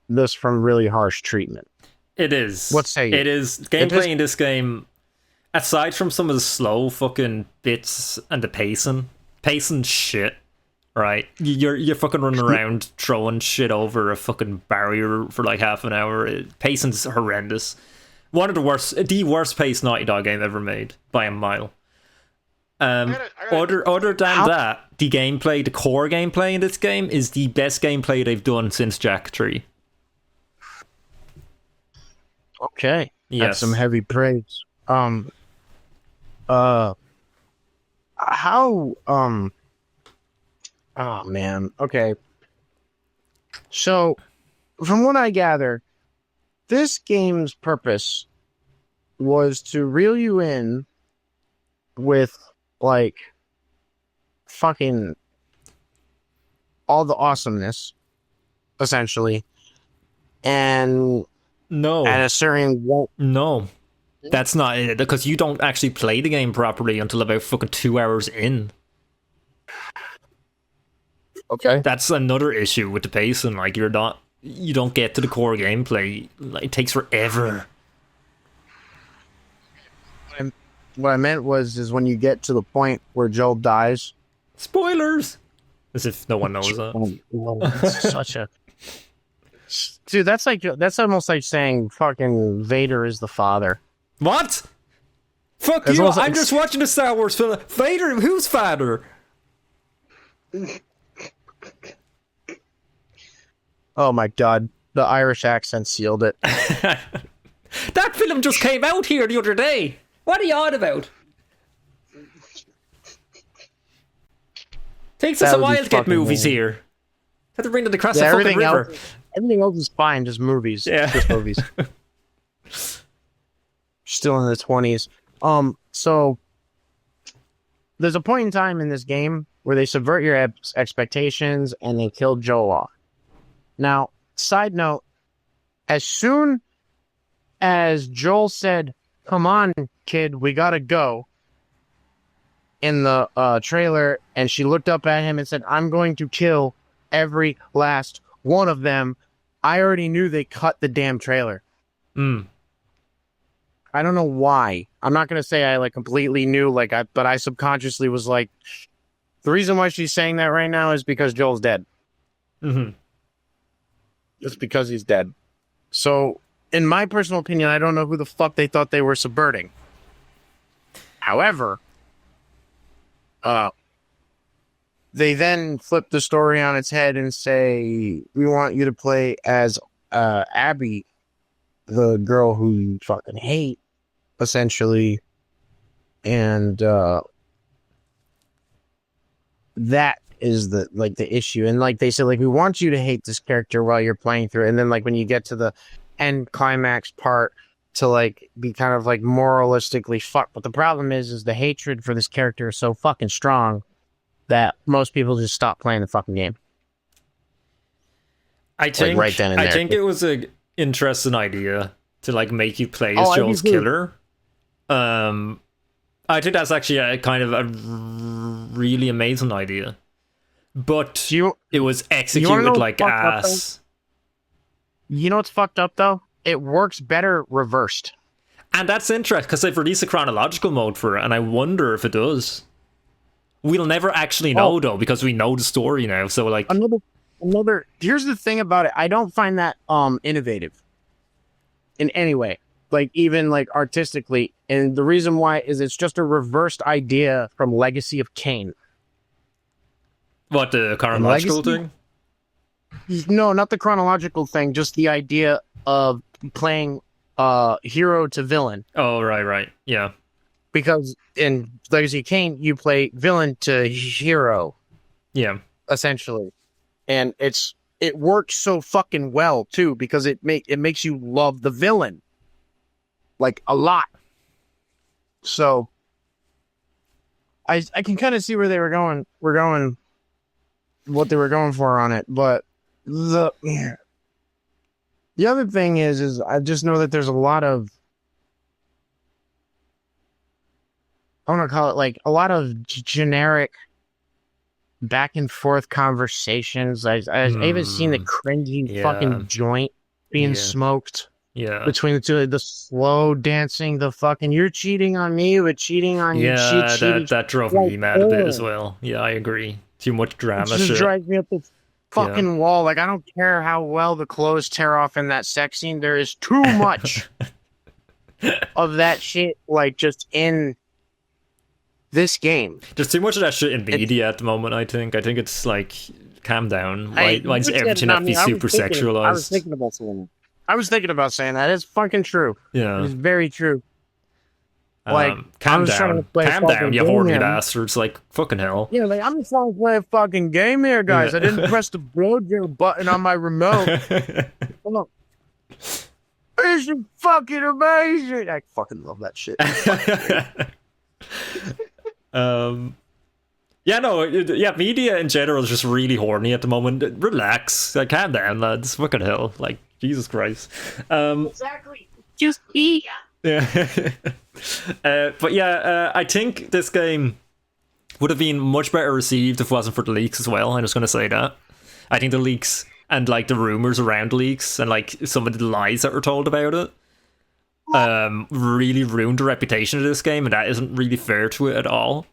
this from really harsh treatment. It is. What say you? It is. Gameplay in this game, aside from some of the slow fucking bits and the pacing shit, right? You're fucking running around throwing shit over a fucking barrier for like half an hour. Pacing's horrendous. One of the worst paced Naughty Dog game ever made by a mile. Other than that, the gameplay, the core gameplay in this game is the best gameplay they've done since Jak 3. Okay. Yes. That's some heavy praise. How oh man. Okay. So from what I gather, this game's purpose was to reel you in with like fucking all the awesomeness, essentially. And No. at a certain No. That's not it, because you don't actually play the game properly until about fucking 2 hours in. okay. That's another issue with the pacing. Like, you don't get to the core gameplay. Like, it takes forever. What I meant is when you get to the point where Joel dies. Spoilers! As if no one knows that. It's such a dude. That's almost like saying fucking Vader is the father. What? Fuck It's you! almost like- I'm just watching the Star Wars film. Vader, whose father? Oh my god, the Irish accent sealed it. That film just came out here the other day. What are you on about? Takes us That a would be while to get fucking movies weird. here. Have to bring them across the Yeah, fucking river. everything else is fine. Just movies. Yeah. Just movies. Still in the 20s. So there's a point in time in this game where they subvert your expectations and they kill Joel off. Now, side note, as soon as Joel said, "Come on, kid, we gotta go," in the trailer, and she looked up at him and said, "I'm going to kill every last one of them," I already knew they cut the damn trailer. I don't know why. I'm not gonna say I like completely knew, but I subconsciously was like, the reason why she's saying that right now is because Joel's dead. Mm-hmm. It's because he's dead. So, in my personal opinion, I don't know who the fuck they thought they were subverting. However, they then flip the story on its head and say, "We want you to play as Abby, the girl who you fucking hate," essentially. And that is the issue. And like they said, like, we want you to hate this character while you're playing through it. And then like when you get to the end climax part, to like be kind of like moralistically fucked. But the problem is the hatred for this character is so fucking strong that most people just stop playing the fucking game. I think right then and I there. think it was a interesting idea to like make you play as Oh, I Joel's do too. killer. I think that's actually a kind of a really amazing idea, but it was executed know like what's fucked up, ass. You know what's fucked up though? It works better reversed. And that's interesting because they've released a chronological mode for it, and I wonder if it does. We'll never actually know though, because we know the story now. So like Another. Here's the thing about it. I don't find that innovative in any way, like even like artistically. And the reason why is it's just a reversed idea from Legacy of Kain. what, the chronological Legacy? thing? No, not the chronological thing. Just the idea of playing hero to villain. Oh, right, yeah. Because in Legacy of Kain, you play villain to hero, Yeah. essentially. And it works so fucking well too, because it makes you love the villain like a lot. So I can kind of see where they were going. What they were going for on it, but the other thing is I just know that there's a lot of, I want to call it like a lot of generic back and forth conversations. I even seen the cringy fucking joint being smoked between the two. The slow dancing, the fucking "you're cheating on me, but cheating on you." Yeah, cheating. that drove me mad a bit as well. Yeah, I agree. Too much drama It just shit. drives me up the fucking wall. Like, I don't care how well the clothes tear off in that sex scene. There is too much of that shit, like, just in this game. There's too much of that shit in media at the moment, I think. I think it's like, calm down. Why does everything have to be super sexualized? I was thinking about saying that. It's fucking true. Yeah. It's very true. Like, calm down, you horny bastards. Like, fucking hell. Yeah, like, I'm just trying to play a fucking game here, guys. I didn't press the blowjob button on my remote. Hold on. This is fucking amazing. I fucking love that shit. Media in general is just really horny at the moment. Relax. Like, calm down, lads. Fucking hell. Like, Jesus Christ. Exactly. Just be. Yeah. I think this game would have been much better received if it wasn't for the leaks as well. I'm just going to say that. I think the leaks and like the rumors around leaks and like some of the lies that were told about it really ruined the reputation of this game, and that isn't really fair to it at all.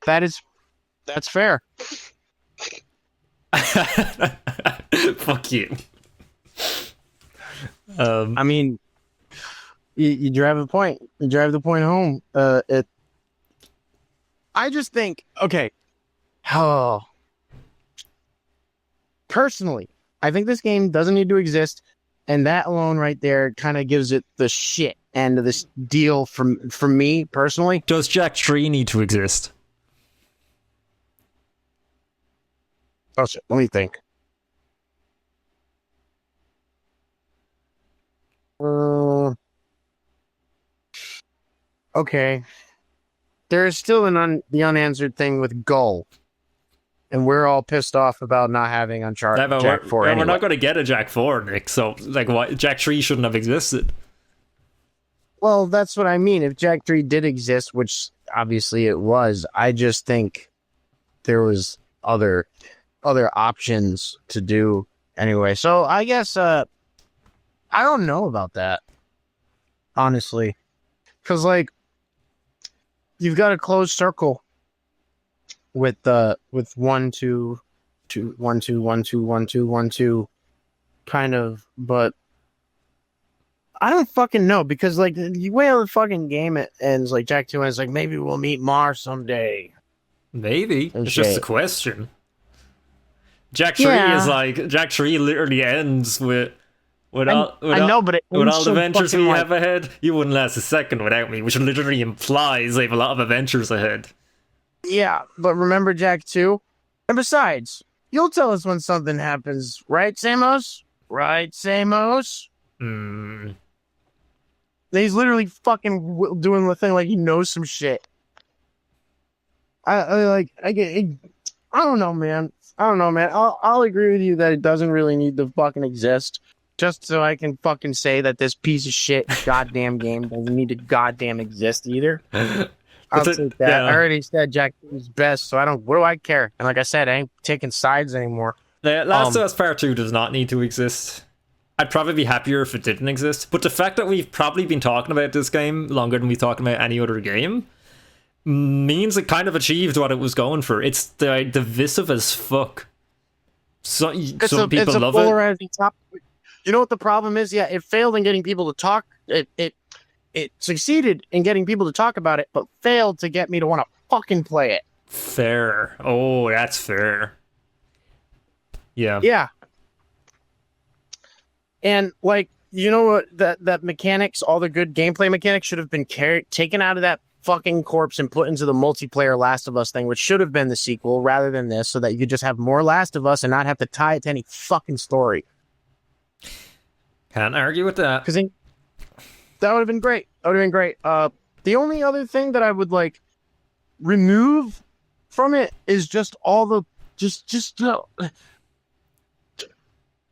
That's fair. Fuck you. I mean, you drive the point. You drive the point home. I just think, okay. Oh. Personally, I think this game doesn't need to exist, and that alone right there kind of gives it the shit end of this deal from me personally. Does Jack 3 need to exist? Oh shit, let me think. Okay. There is still the unanswered thing with Gull. And we're all pissed off about not having Uncharted Jack 4 anyway. We're not going to get a Jack 4, Nick, so like, why Jack 3 shouldn't have existed. Well, that's what I mean. If Jack 3 did exist, which obviously it was, I just think there was other options to do anyway. So I guess I don't know about that, honestly. Because, like, you've got a closed circle with 1 2 2 1 2 1 2 1 2 1 2 kind of, but I don't fucking know, because like the way the fucking game it ends, like Jack 2 ends like, maybe we'll meet Mars someday. Maybe. It's just a question. Jack 3 is like, Jack 3 literally ends with all the adventures we have ahead. You wouldn't last a second without me, which literally implies they have a lot of adventures ahead. Yeah, but remember Jack 2? And besides, you'll tell us when something happens, right, Samos? Right, Samos? He's literally fucking doing the thing like he knows some shit. I don't know, man. I'll agree with you that it doesn't really need to fucking exist. Just so I can fucking say that this piece of shit goddamn game doesn't need to goddamn exist either. I'll take that. Yeah. I already said Jack was best, so what do I care? And like I said, I ain't taking sides anymore. The Last of Us Part 2 does not need to exist. I'd probably be happier if it didn't exist. But the fact that we've probably been talking about this game longer than we've talked about any other game means it kind of achieved what it was going for. It's divisive as fuck. Some people love it. You know what the problem is? Yeah, it failed in getting people to talk. It succeeded in getting people to talk about it, but failed to get me to want to fucking play it. Fair. Oh, that's fair. Yeah. Yeah. And, like, you know what? That mechanics, all the good gameplay mechanics should have been taken out of that fucking corpse and put into the multiplayer Last of Us thing, which should have been the sequel rather than this, so that you could just have more Last of Us and not have to tie it to any fucking story. Can't argue with that. Because that would have been great. The only other thing that I would like remove from it is just all the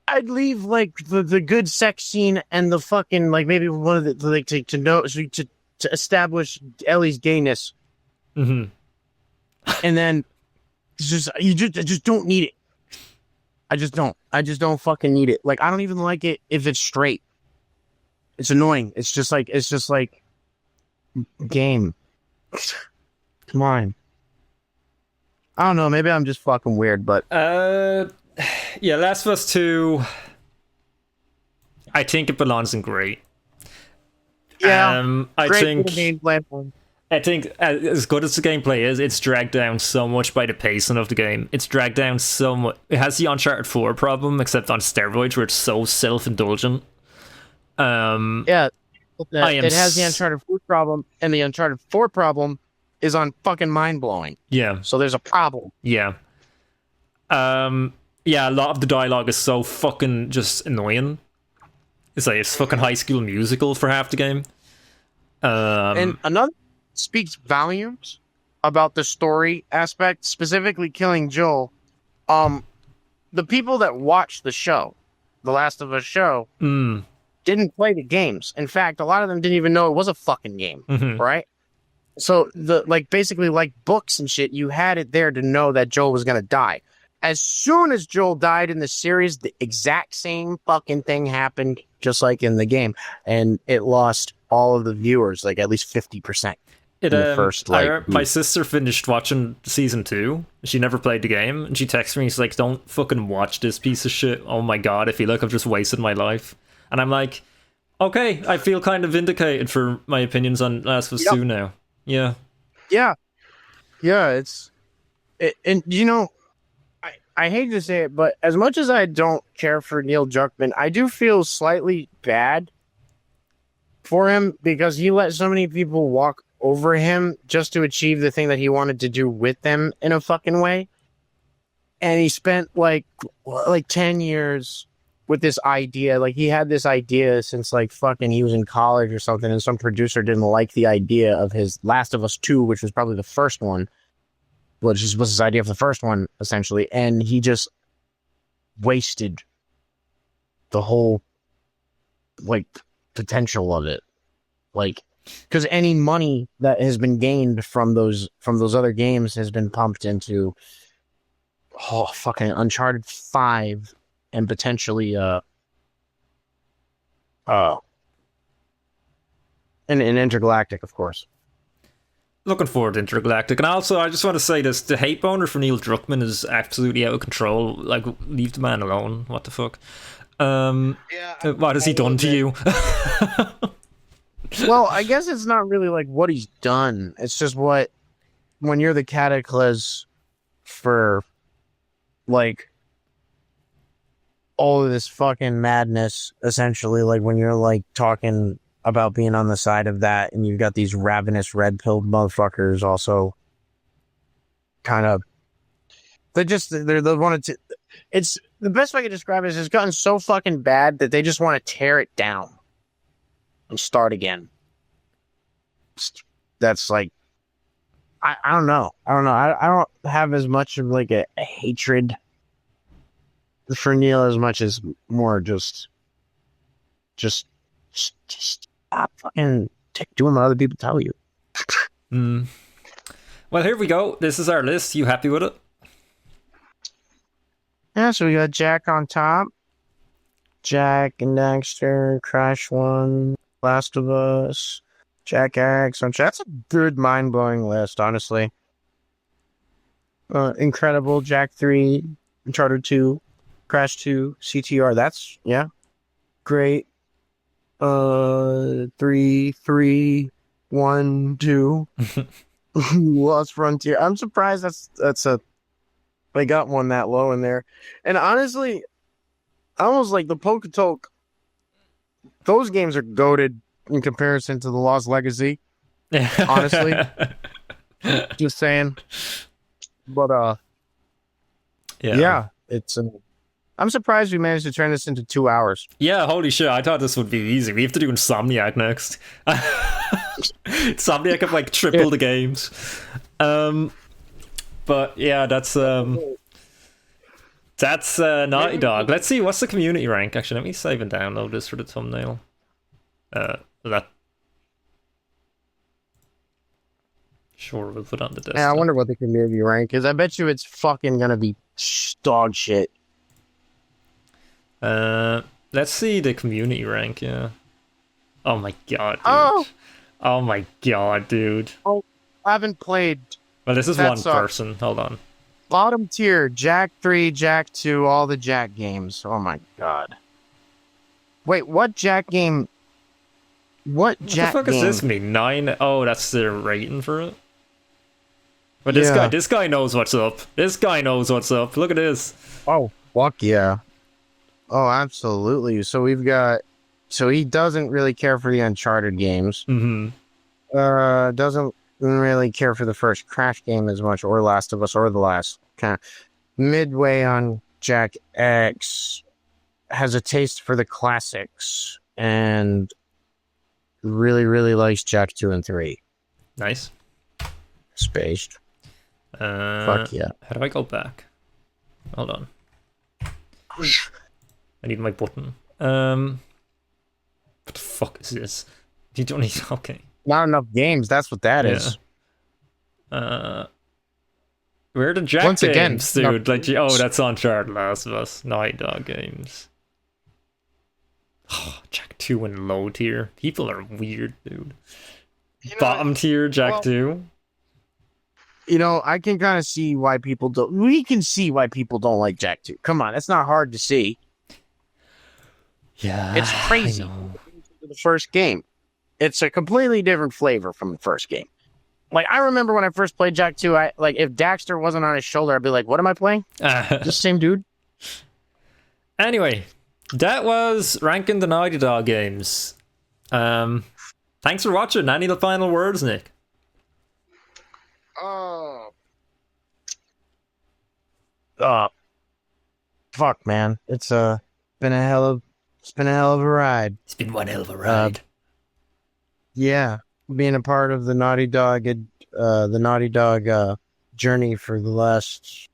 I'd leave like the good sex scene and the fucking like maybe one of the like to establish Ellie's gayness. Mm-hmm. And then I just don't need it. I just don't fucking need it. Like, I don't even like it if it's straight. It's annoying. It's just like game. Come on. I don't know. Maybe I'm just fucking weird, but yeah, Last of Us 2. I think it belongs in great. Yeah, I great think for the main platform. I think as good as the gameplay is, it's dragged down so much by the pacing of the game. It's dragged down so much. It has the Uncharted 4 problem, except on steroids, where it's so self-indulgent. Yeah, it has the Uncharted 4 problem, and the Uncharted 4 problem is on fucking mind-blowing. Yeah. So there's a problem. Yeah. Yeah, a lot of the dialogue is so fucking just annoying. It's like it's fucking High School Musical for half the game. And another speaks volumes about the story aspect, specifically killing Joel. The people that watched the show, The Last of Us show, didn't play the games. In fact, a lot of them didn't even know it was a fucking game, right? So basically like books and shit, you had it there to know that Joel was gonna die. As soon as Joel died in the series, the exact same fucking thing happened, just like in the game, and it lost all of the viewers, like at least 50%. My sister finished watching season 2. She never played the game, and she texted me. She's like, "Don't fucking watch this piece of shit. Oh my god, I feel like I've just wasted my life." And I'm like, "Okay, I feel kind of vindicated for my opinions on Last of Us 2 now." Yeah. And you know, I hate to say it, but as much as I don't care for Neil Druckmann, I do feel slightly bad for him because he let so many people walk over him just to achieve the thing that he wanted to do with them in a fucking way. And he spent like 10 years with this idea. Like he had this idea since like fucking he was in college or something, and some producer didn't like the idea of his Last of Us 2, which was probably the first one. Which was his idea of the first one, essentially, and he just wasted the whole like potential of it, like because any money that has been gained from those other games has been pumped into fucking Uncharted 5 and potentially an Intergalactic, of course. Looking forward to Intergalactic. And also, I just want to say this, the hate boner for Neil Druckmann is absolutely out of control. Like, leave the man alone. What the fuck? What has he done to you? Well, I guess it's not really like what he's done. It's just when you're the cataclysm for like all of this fucking madness, essentially, like when you're like talking about being on the side of that, and you've got these ravenous red-pilled motherfuckers also kind of they wanted to, it's the best way I can describe it is it's gotten so fucking bad that they just want to tear it down and start again. That's like I don't know. I don't have as much of like a hatred for Neil as much as more just stop fucking doing what other people tell you. Well, here we go. This is our list. You happy with it? Yeah, so we got Jack on top. Jack and Dexter, Crash 1, Last of Us, Jack X. That's a good, mind-blowing list, honestly. Incredible, Jack 3, Uncharted 2, Crash 2, CTR. That's, yeah, great. 3, 1, 2. Lost Frontier. I'm surprised they got one that low in there. And honestly, I almost like the Poketoke. Those games are goated in comparison to the Lost Legacy. Honestly. Just saying. But yeah, it's I'm surprised we managed to turn this into 2 hours. Yeah, holy shit, I thought this would be easy. We have to do Insomniac next. Insomniac have like triple the games. But yeah, that's Naughty Dog. Let's see, what's the community rank? Actually, let me save and download this for the thumbnail. Sure, we'll put on the desktop. Yeah, I wonder what the community rank is. I bet you it's fucking gonna be dog shit. Let's see the community rank, yeah. Oh my god, dude. Oh my god, dude. Oh, I haven't played. Well, this is one person. Hold on. Bottom tier, Jack 3, Jack 2, all the Jack games. Oh my god. Wait, what Jack game What What Jack the fuck game? does this mean? 9? Oh, that's the rating for it. But Yeah. this guy knows what's up. This guy knows what's up. Look at this. Oh, fuck yeah. Oh, absolutely. So we've got. So he doesn't really care for the Uncharted games. Mm-hmm. Doesn't really care for the first Crash game as much, or Last of Us, or the last. Kind of midway on Jack X. Has a taste for the classics and really, really likes Jack 2 and 3. Nice. Spaced. Fuck yeah. How do I go back? Hold on. I need my button. What the fuck is this? You don't need. Okay. Not enough games. That's what that is. Where are the Jack Once again, games, dude? Like, oh, that's Uncharted, Last of Us, Naughty Dog games. Oh, Jack 2 and low tier. People are weird, dude. Bottom tier, Jack 2. You know, I can kind of see why people don't. We can see why people don't like Jack 2. Come on, it's not hard to see. Yeah, It's crazy. The first game, it's a completely different flavor from the first game. Like, I remember when I first played Jack 2, I like if Daxter wasn't on his shoulder, I'd be like, "What am I playing? Just the same dude." Anyway, that was ranking the Naughty Dog games. Thanks for watching. Any of the final words, Nick? Fuck, man. It's been a hell of a ride. It's been one hell of a ride. Yeah, being a part of the Naughty Dog journey for the last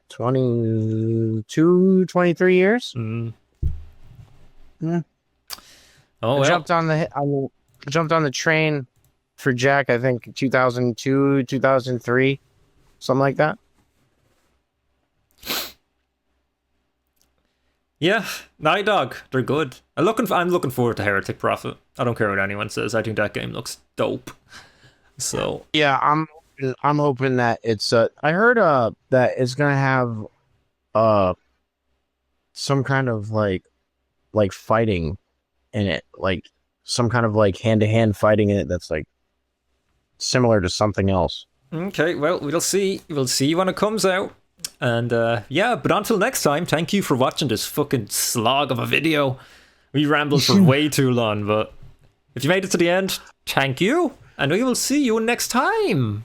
22, 23 years. Mm. Yeah. Oh, well. I jumped on the train for Jack, I think 2002, 2003, something like that. Yeah, Naughty Dog, they're good. I'm looking forward to Heretic Prophet. I don't care what anyone says. I think that game looks dope. So Yeah, I'm hoping that it's I heard that it's gonna have some kind of like fighting in it, like some kind of like hand-to-hand fighting in it that's like similar to something else. okay, well, we'll see. We'll see when it comes out. And yeah, but until next time, thank you for watching this fucking slog of a video. We rambled for way too long, but if you made it to the end, thank you, and we will see you next time.